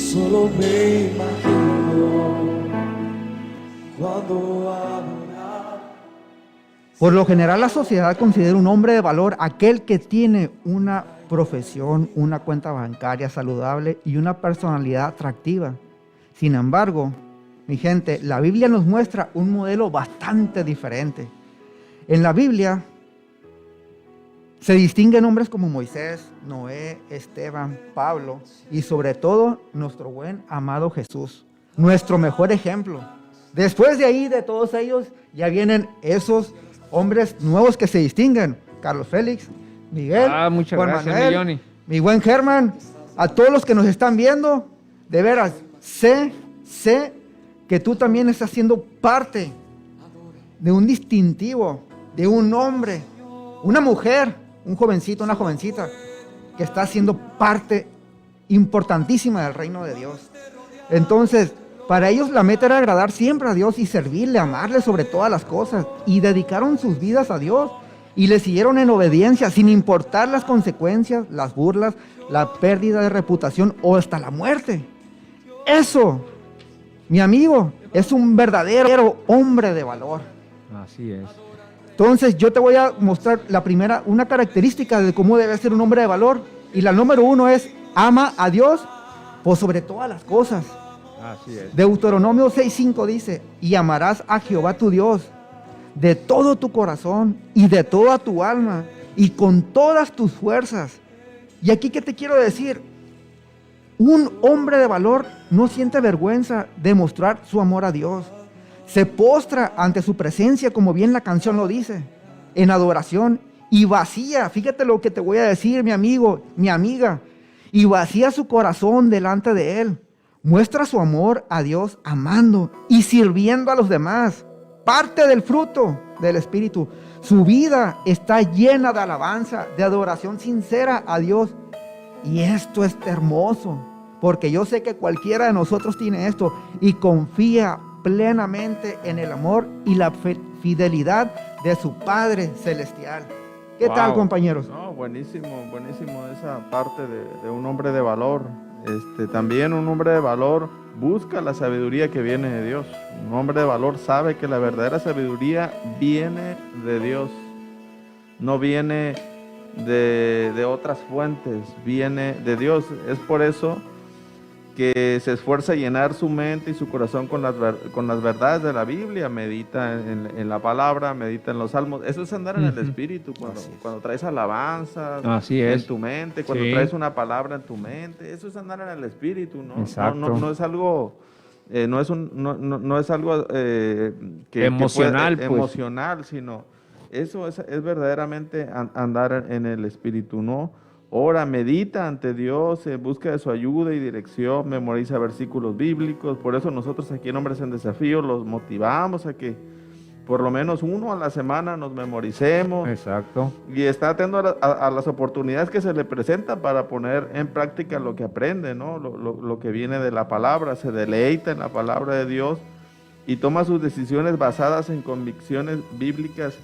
Solo me imagino cuando adorar. Por lo general, la sociedad considera un hombre de valor aquel que tiene una profesión, una cuenta bancaria saludable y una personalidad atractiva. Sin embargo, mi gente, la Biblia nos muestra un modelo bastante diferente. En la Biblia, Se distinguen hombres como Moisés, Noé, Esteban, Pablo y sobre todo nuestro buen amado Jesús, nuestro mejor ejemplo. Después de ahí, de todos ellos, ya vienen esos hombres nuevos que se distinguen. Carlos Félix, Miguel, Muchas Juan gracias, Manuel, mi Johnny. mi buen Germán, a todos los que nos están viendo, de veras, sé que tú también estás siendo parte de un distintivo, de un hombre, una mujer, un jovencito, una jovencita, que está siendo parte importantísima del reino de Dios. Entonces, para ellos la meta era agradar siempre a Dios y servirle, amarle sobre todas las cosas. Y dedicaron sus vidas a Dios y le siguieron en obediencia, sin importar las consecuencias, las burlas, la pérdida de reputación o hasta la muerte. Eso, mi amigo, es un verdadero hombre de valor. Así es. Entonces yo te voy a mostrar una característica de cómo debe ser un hombre de valor. Y la número 1 es, ama a Dios por sobre todas las cosas. Así es. Deuteronomio 6:5 dice, y amarás a Jehová tu Dios de todo tu corazón y de toda tu alma y con todas tus fuerzas. Y aquí, ¿qué te quiero decir? Un hombre de valor no siente vergüenza de mostrar su amor a Dios. Se postra ante su presencia, como bien la canción lo dice, en adoración y vacía. Fíjate lo que te voy a decir, mi amigo, mi amiga. Y vacía su corazón delante de Él. Muestra su amor a Dios amando y sirviendo a los demás. Parte del fruto del Espíritu. Su vida está llena de alabanza, de adoración sincera a Dios. Y esto es hermoso, porque yo sé que cualquiera de nosotros tiene esto y confía plenamente en el amor y la fidelidad de su Padre Celestial. ¿Qué tal, compañeros? No, buenísimo esa parte de un hombre de valor. También un hombre de valor busca la sabiduría que viene de Dios. Un hombre de valor sabe que la verdadera sabiduría viene de Dios. No viene de otras fuentes, viene de Dios. Es por eso que se esfuerza a llenar su mente y su corazón con las verdades de la Biblia, medita en la palabra, medita en los salmos. Eso es andar en el Espíritu, cuando traes alabanza en tu mente, cuando traes una palabra en tu mente, eso es andar en el Espíritu, ¿no? No es algo, no es algo que emocional, que emocional, sino eso es verdaderamente andar en el Espíritu, ¿no? Ora, medita ante Dios, busca de su ayuda y dirección, memoriza versículos bíblicos. Por eso nosotros aquí en Hombres en Desafío los motivamos a que por lo menos uno a la semana nos memoricemos. Exacto. Y está atento a las oportunidades que se le presentan para poner en práctica lo que aprende, ¿no? Lo que viene de la palabra, se deleita en la palabra de Dios y toma sus decisiones basadas en convicciones bíblicas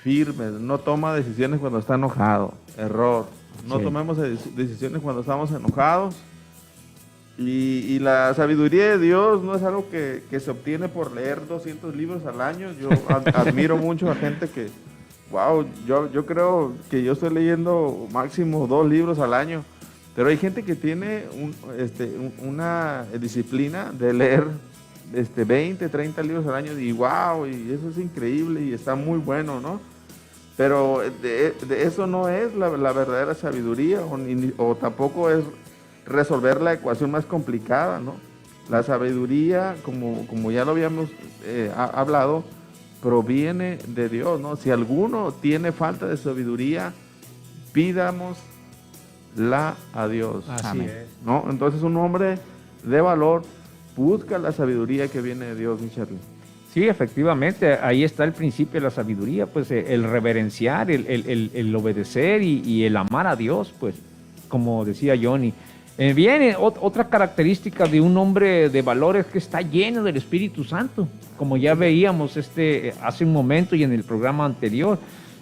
firmes. No toma decisiones cuando está enojado. Error. No tomemos decisiones cuando estamos enojados. Y la sabiduría de Dios no es algo que se obtiene por leer 200 libros al año. Yo admiro mucho a gente que, wow, yo creo que yo estoy leyendo máximo 2 libros al año. Pero hay gente que tiene una disciplina de leer 20, 30 libros al año y wow, y eso es increíble y está muy bueno, ¿no? Pero de eso no es la verdadera sabiduría o tampoco es resolver la ecuación más complicada, ¿no? La sabiduría, como ya lo habíamos hablado, proviene de Dios, ¿no? Si alguno tiene falta de sabiduría, pidámosla a Dios. Así es. ¿No? Entonces un hombre de valor busca la sabiduría que viene de Dios, mi Charlie. Sí, efectivamente, ahí está el principio de la sabiduría, pues el reverenciar, el obedecer y el amar a Dios, pues, como decía Johnny. Viene otra característica de un hombre de valor es que está lleno del Espíritu Santo, como ya veíamos hace un momento y en el programa anterior,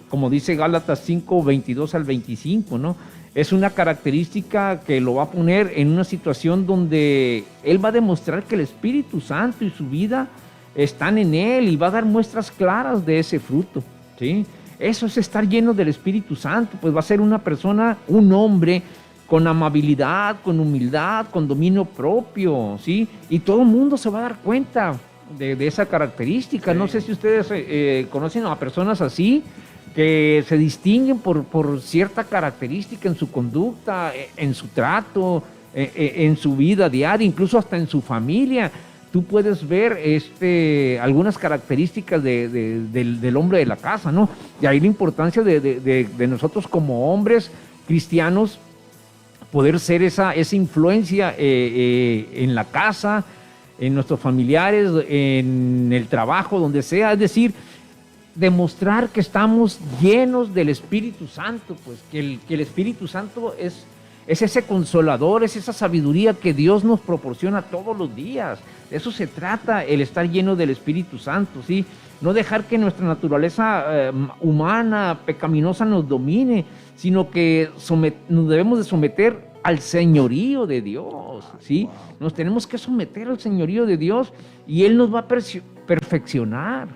como dice Gálatas 5, 22 al 25, ¿no? Es una característica que lo va a poner en una situación donde él va a demostrar que el Espíritu Santo y su vida están en él y va a dar muestras claras de ese fruto, ¿sí? Eso es estar lleno del Espíritu Santo, pues va a ser una persona, un hombre con amabilidad, con humildad, con dominio propio, ¿sí? Y todo el mundo se va a dar cuenta de esa característica. Sí. No sé si ustedes conocen a personas así, que se distinguen por cierta característica en su conducta, en su trato, en su vida diaria, incluso hasta en su familia. Tú puedes ver algunas características del hombre de la casa, ¿no? Y ahí la importancia de nosotros como hombres cristianos poder ser esa influencia en la casa, en nuestros familiares, en el trabajo, donde sea. Es decir, demostrar que estamos llenos del Espíritu Santo, pues que el Espíritu Santo es ese consolador, es esa sabiduría que Dios nos proporciona todos los días. De eso se trata, el estar lleno del Espíritu Santo, ¿sí? No dejar que nuestra naturaleza humana, pecaminosa nos domine, sino que nos debemos de someter al señorío de Dios, ¿sí? Nos tenemos que someter al señorío de Dios y Él nos va a perfeccionar.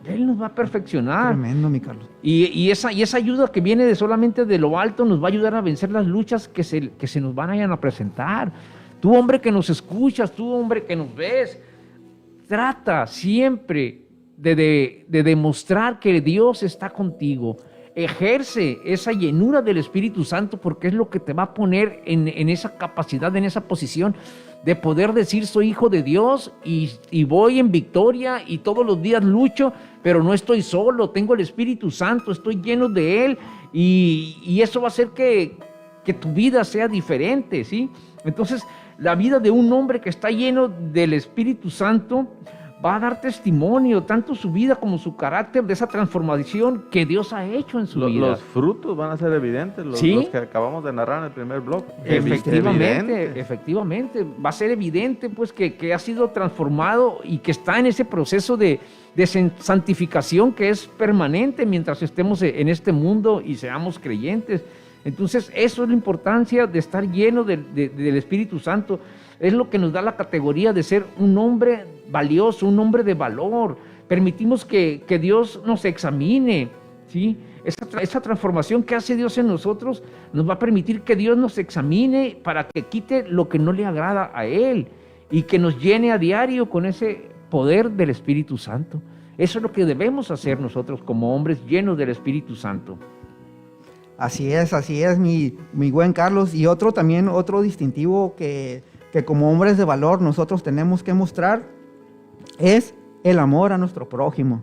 Él nos va a perfeccionar. Tremendo, mi Carlos. Y esa ayuda que viene solamente de lo alto nos va a ayudar a vencer las luchas que se nos van a presentar. Tú, hombre que nos escuchas, tú, hombre que nos ves, trata siempre de demostrar que Dios está contigo. Ejerce esa llenura del Espíritu Santo, porque es lo que te va a poner en esa capacidad, en esa posición de poder decir: soy hijo de Dios y voy en victoria y todos los días lucho, pero no estoy solo, tengo el Espíritu Santo, estoy lleno de Él, y eso va a hacer que tu vida sea diferente, ¿sí? Entonces, la vida de un hombre que está lleno del Espíritu Santo va a dar testimonio, tanto su vida como su carácter, de esa transformación que Dios ha hecho en su vida. Los frutos van a ser evidentes, los que acabamos de narrar en el primer blog. Efectivamente, va a ser evidente pues que ha sido transformado y que está en ese proceso de santificación que es permanente mientras estemos en este mundo y seamos creyentes. Entonces, eso es la importancia de estar lleno del Espíritu Santo. Es lo que nos da la categoría de ser un hombre valioso, un hombre de valor. Permitimos que Dios nos examine, ¿sí? Esa transformación que hace Dios en nosotros nos va a permitir que Dios nos examine para que quite lo que no le agrada a Él y que nos llene a diario con ese poder del Espíritu Santo. Eso es lo que debemos hacer nosotros como hombres llenos del Espíritu Santo. Así es, mi buen Carlos. Y otro distintivo que como hombres de valor nosotros tenemos que mostrar es el amor a nuestro prójimo.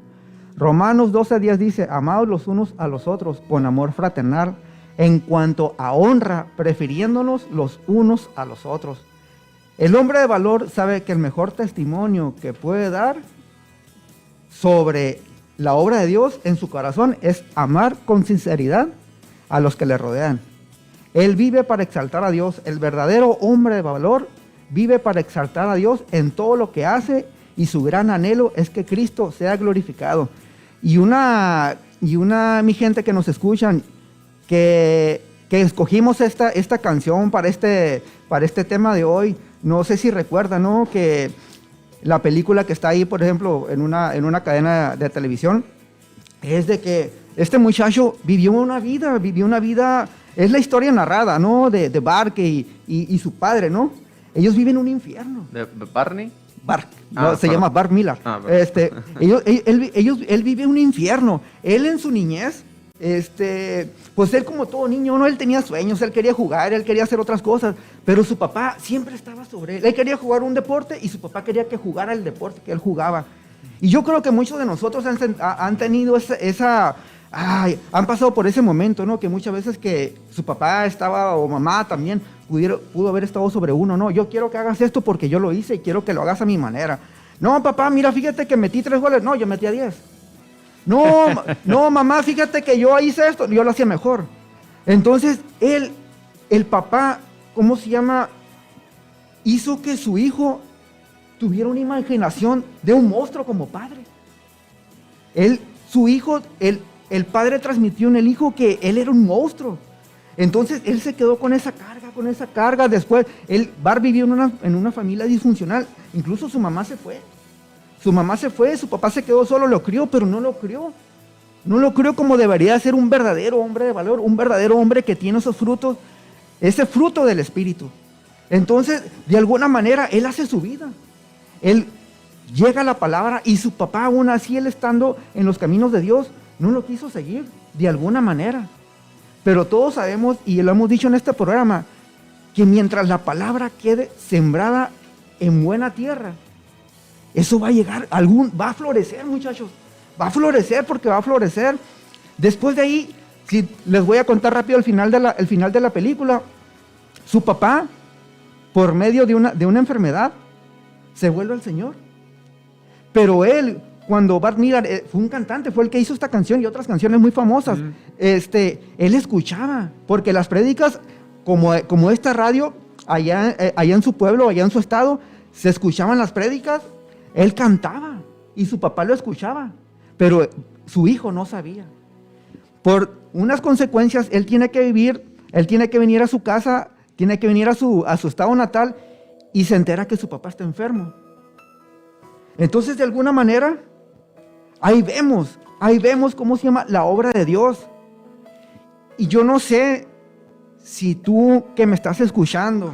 Romanos 12:10 dice: amaos los unos a los otros con amor fraternal, en cuanto a honra, prefiriéndonos los unos a los otros. El hombre de valor sabe que el mejor testimonio que puede dar sobre la obra de Dios en su corazón es amar con sinceridad a los que le rodean. Él vive para exaltar a Dios. El verdadero hombre de valor vive para exaltar a Dios en todo lo que hace, y su gran anhelo es que Cristo sea glorificado. Y mi gente que nos escuchan, que escogimos esta canción para este tema de hoy, no sé si recuerdan, ¿no? Que la película que está ahí, por ejemplo, en una cadena de televisión, es de que este muchacho vivió una vida, es la historia narrada, ¿no? De Bart y su padre, ¿no? Ellos viven un infierno. ¿De Barney? Bart, se llama Bart Miller. Él vive un infierno. Él en su niñez, pues él como todo niño, ¿no? Él tenía sueños, él quería jugar, él quería hacer otras cosas, pero su papá siempre estaba sobre él. Él quería jugar un deporte y su papá quería que jugara el deporte que él jugaba. Y yo creo que muchos de nosotros han tenido han pasado por ese momento, ¿no? Que muchas veces que su papá estaba, o mamá también, pudo haber estado sobre uno, ¿no? Yo quiero que hagas esto porque yo lo hice y quiero que lo hagas a mi manera. No, papá, mira, fíjate que metí 3 goles. No, yo metí a 10. No, mamá, fíjate que yo hice esto. Yo lo hacía mejor. Entonces, el papá, ¿cómo se llama? Hizo que su hijo tuviera una imaginación de un monstruo como padre. El padre transmitió en el hijo que él era un monstruo. Entonces él se quedó con esa carga. Después, Bart vivió en una familia disfuncional. Incluso su mamá se fue. Su papá se quedó solo, lo crió, pero no lo crió. No lo crió como debería ser un verdadero hombre de valor, un verdadero hombre que tiene esos frutos, ese fruto del Espíritu. Entonces, de alguna manera, él hace su vida. Él llega a la palabra y su papá, aún así, él estando en los caminos de Dios, no lo quiso seguir. de alguna manera. Pero todos sabemos, y lo hemos dicho en este programa, que mientras la palabra quede sembrada en buena tierra, eso va a llegar, va a florecer, muchachos. Va a florecer porque va a florecer. Después de ahí, si les voy a contar rápido el final de la película, su papá, por medio de una enfermedad, se vuelve al Señor. Pero él, cuando Bart Miller fue un cantante, fue el que hizo esta canción y otras canciones muy famosas, él escuchaba, porque las prédicas, como esta radio, allá en su pueblo, allá en su estado, se escuchaban las prédicas, él cantaba y su papá lo escuchaba, pero su hijo no sabía. Por unas consecuencias, él tiene que venir a su casa, tiene que venir a su estado natal y se entera que su papá está enfermo. Entonces, de alguna manera, ahí vemos cómo se llama la obra de Dios. Y yo no sé si tú que me estás escuchando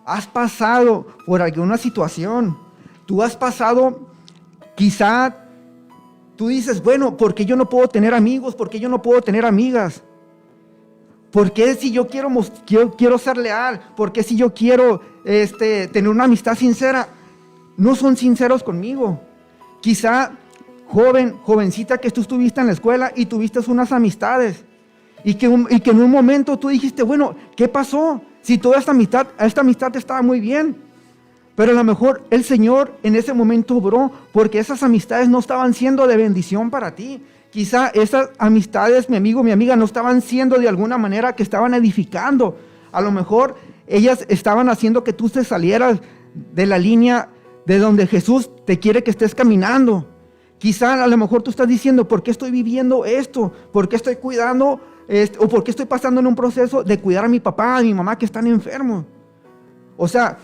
has pasado por alguna situación, tú has pasado, quizá tú dices, bueno, ¿por qué yo no puedo tener amigos? ¿Por qué yo no puedo tener amigas? ¿Por qué si yo quiero ser leal? ¿Por qué si yo quiero tener una amistad sincera? No son sinceros conmigo. Quizá, jovencita, que tú estuviste en la escuela y tuviste unas amistades y que en un momento tú dijiste, bueno, ¿qué pasó? Si toda esta amistad estaba muy bien, pero a lo mejor el Señor en ese momento obró porque esas amistades no estaban siendo de bendición para ti. Quizá esas amistades, mi amigo, mi amiga, no estaban siendo de alguna manera que estaban edificando. A lo mejor ellas estaban haciendo que tú te salieras de la línea de donde Jesús te quiere que estés caminando. Quizá a lo mejor tú estás diciendo, ¿por qué estoy viviendo esto? ¿Por qué estoy cuidando o por qué estoy pasando en un proceso de cuidar a mi papá, a mi mamá que están enfermos? O sea,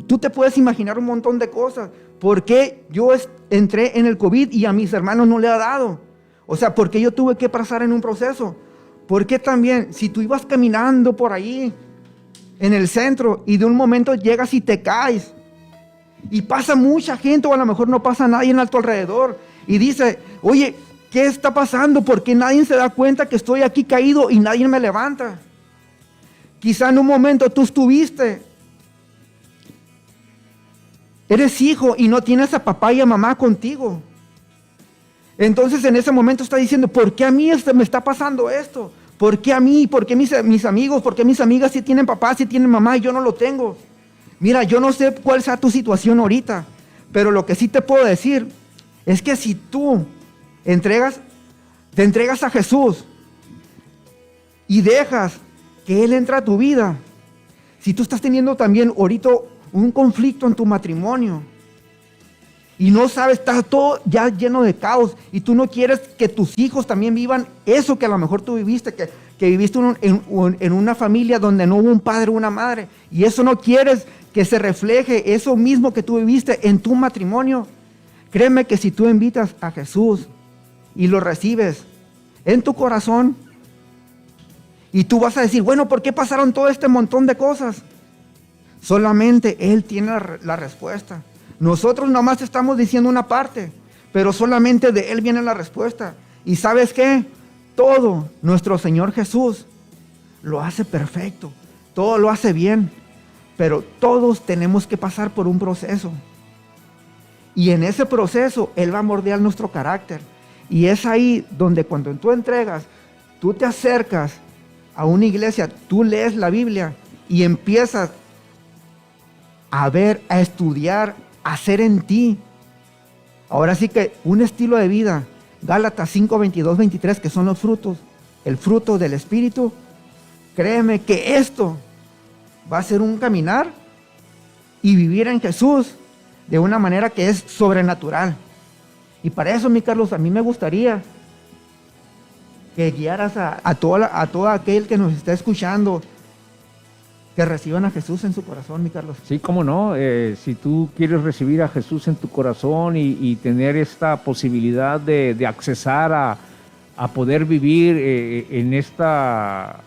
tú te puedes imaginar un montón de cosas. ¿Por qué yo entré en el COVID y a mis hermanos no le ha dado? O sea, ¿por qué yo tuve que pasar en un proceso? ¿Por qué también, si tú ibas caminando por ahí en el centro y de un momento llegas y te caes y pasa mucha gente o a lo mejor no pasa nadie a tu alrededor y dice, oye, ¿qué está pasando? ¿Por qué nadie se da cuenta que estoy aquí caído y nadie me levanta? Quizá en un momento tú eres hijo y no tienes a papá y a mamá contigo. Entonces en ese momento está diciendo, ¿por qué a mí me está pasando esto? ¿Por qué a mí? ¿Por qué mis amigos? ¿Por qué mis amigas sí tienen papá, sí tienen mamá y yo no lo tengo? Mira, yo no sé cuál sea tu situación ahorita, pero lo que sí te puedo decir es que si tú te entregas a Jesús y dejas que Él entre a tu vida, si tú estás teniendo también ahorita un conflicto en tu matrimonio y no sabes, está todo ya lleno de caos y tú no quieres que tus hijos también vivan eso que a lo mejor tú viviste, que viviste en una familia donde no hubo un padre o una madre, y eso no quieres que se refleje eso mismo que tú viviste en tu matrimonio. Créeme que si tú invitas a Jesús y lo recibes en tu corazón y tú vas a decir, bueno, ¿por qué pasaron todo este montón de cosas? Solamente Él tiene la respuesta. Nosotros nomás estamos diciendo una parte, pero solamente de Él viene la respuesta. ¿Y sabes qué? Todo nuestro Señor Jesús lo hace perfecto, todo lo hace bien, pero todos tenemos que pasar por un proceso. Y en ese proceso Él va a moldear nuestro carácter. Y es ahí donde cuando tú entregas, tú te acercas a una iglesia, tú lees la Biblia y empiezas a ver, a estudiar, a hacer en ti. Ahora sí que un estilo de vida, Gálatas 5, 22, 23, que son los frutos, el fruto del Espíritu. Créeme que esto va a ser un caminar y vivir en Jesús de una manera que es sobrenatural. Y para eso, mi Carlos, a mí me gustaría que guiaras a todo aquel que nos está escuchando, que reciban a Jesús en su corazón, mi Carlos. Sí, cómo no. Si tú quieres recibir a Jesús en tu corazón y tener esta posibilidad de accesar a poder vivir en esta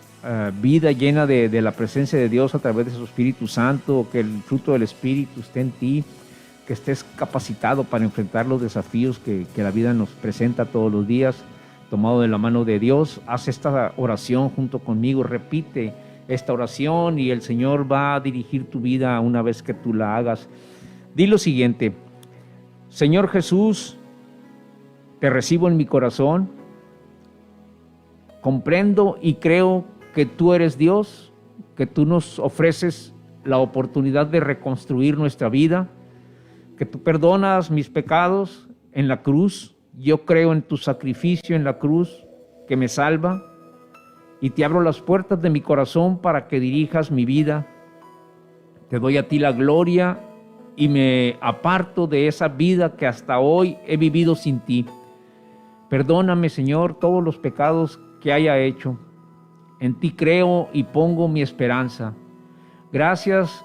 vida llena de la presencia de Dios a través de su Espíritu Santo, que el fruto del Espíritu esté en ti, que estés capacitado para enfrentar los desafíos que la vida nos presenta todos los días, tomado de la mano de Dios, haz esta oración junto conmigo, repite esta oración y el Señor va a dirigir tu vida una vez que tú la hagas. Di lo siguiente: Señor Jesús, te recibo en mi corazón, comprendo y creo que tú eres Dios, que tú nos ofreces la oportunidad de reconstruir nuestra vida, que tú perdonas mis pecados en la cruz. Yo creo en tu sacrificio en la cruz que me salva y te abro las puertas de mi corazón para que dirijas mi vida. Te doy a ti la gloria y me aparto de esa vida que hasta hoy he vivido sin ti. Perdóname, Señor, todos los pecados que haya hecho. En ti creo y pongo mi esperanza. Gracias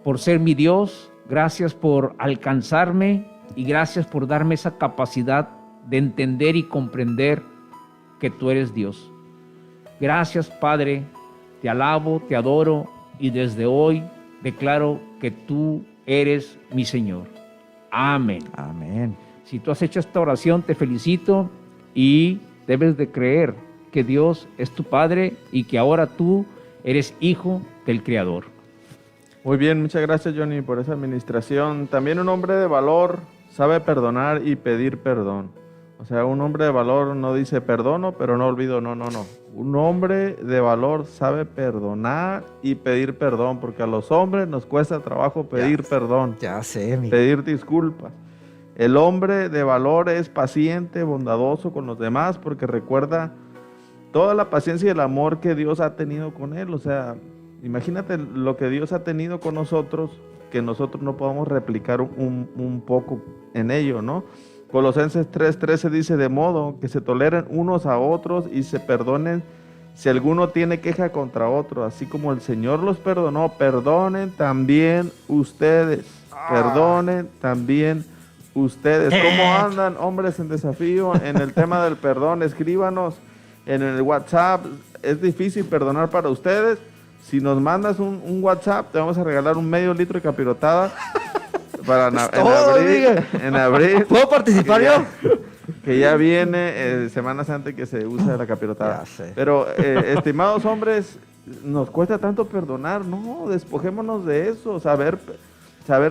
por ser mi Dios, gracias por alcanzarme y gracias por darme esa capacidad de entender y comprender que tú eres Dios. Gracias, Padre, te alabo, te adoro y desde hoy declaro que tú eres mi Señor. Amén. Amén. Si tú has hecho esta oración, te felicito y debes de creer que Dios es tu Padre y que ahora tú eres hijo del Creador. Muy bien, muchas gracias, Johnny, por esa administración. También un hombre de valor sabe perdonar y pedir perdón. O sea, un hombre de valor no dice perdono, pero no olvido, no. Un hombre de valor sabe perdonar y pedir perdón, porque a los hombres nos cuesta trabajo pedir perdón, Ya sé, mi. pedir disculpas. El hombre de valor es paciente, bondadoso con los demás, porque recuerda toda la paciencia y el amor que Dios ha tenido con él. O sea, imagínate lo que Dios ha tenido con nosotros, que nosotros no podamos replicar un poco en ello, ¿no? Colosenses 3:13 dice: de modo que se toleren unos a otros y se perdonen si alguno tiene queja contra otro, así como el Señor los perdonó, perdonen también ustedes. Perdonen también ustedes. ¿Cómo andan, hombres en desafío, en el tema del perdón? Escríbanos en el WhatsApp. ¿Es difícil perdonar para ustedes? Si nos mandas un WhatsApp, te vamos a regalar un medio litro de capirotada para en abril. ¿Puedo participar yo? Que ya viene Semana Santa que se usa la capirotada. Ya sé. Pero, estimados hombres, nos cuesta tanto perdonar. No, despojémonos de eso. Saber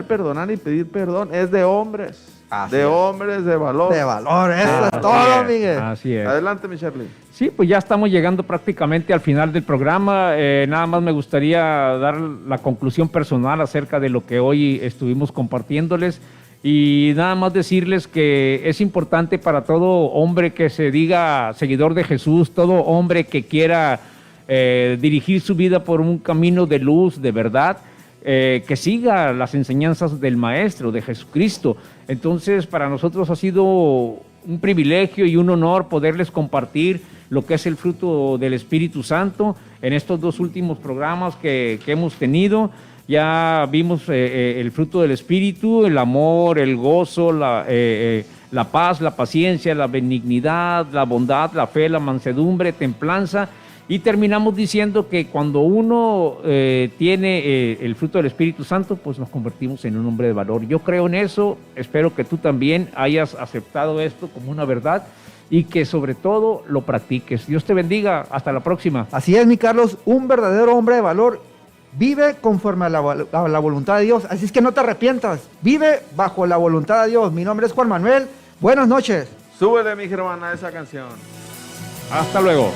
perdonar y pedir perdón es de hombres. Así de es. hombres de valor. De valor, eso es Así todo, es, Miguel. Así es. Adelante, mi Charlie. Sí, pues ya estamos llegando prácticamente al final del programa. Nada más me gustaría dar la conclusión personal acerca de lo que hoy estuvimos compartiéndoles y nada más decirles que es importante para todo hombre que se diga seguidor de Jesús, todo hombre que quiera dirigir su vida por un camino de luz, de verdad, que siga las enseñanzas del Maestro, de Jesucristo. Entonces, para nosotros ha sido un privilegio y un honor poderles compartir lo que es el fruto del Espíritu Santo en estos dos últimos programas que hemos tenido. Ya vimos el fruto del Espíritu, el amor, el gozo, la paz, la paciencia, la benignidad, la bondad, la fe, la mansedumbre, templanza. Y terminamos diciendo que cuando uno tiene el fruto del Espíritu Santo, pues nos convertimos en un hombre de valor. Yo creo en eso, espero que tú también hayas aceptado esto como una verdad y que sobre todo lo practiques. Dios te bendiga, hasta la próxima. Así es, mi Carlos, un verdadero hombre de valor vive conforme a la voluntad de Dios. Así es que no te arrepientas, vive bajo la voluntad de Dios. Mi nombre es Juan Manuel, buenas noches. Súbele, mi hermana, a esa canción. Hasta luego.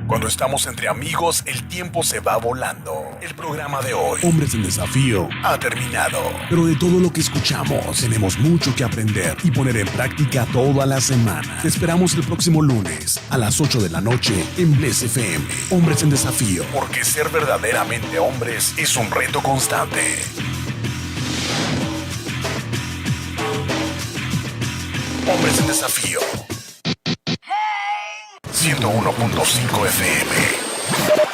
Cuando estamos entre amigos, el tiempo se va volando. El programa de hoy, Hombres en Desafío, ha terminado. Pero de todo lo que escuchamos, tenemos mucho que aprender y poner en práctica toda la semana. Te esperamos el próximo lunes a las 8 de la noche en Bless FM. Hombres en Desafío, porque ser verdaderamente hombres es un reto constante. Hombres en Desafío. 101.5 FM.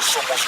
Somos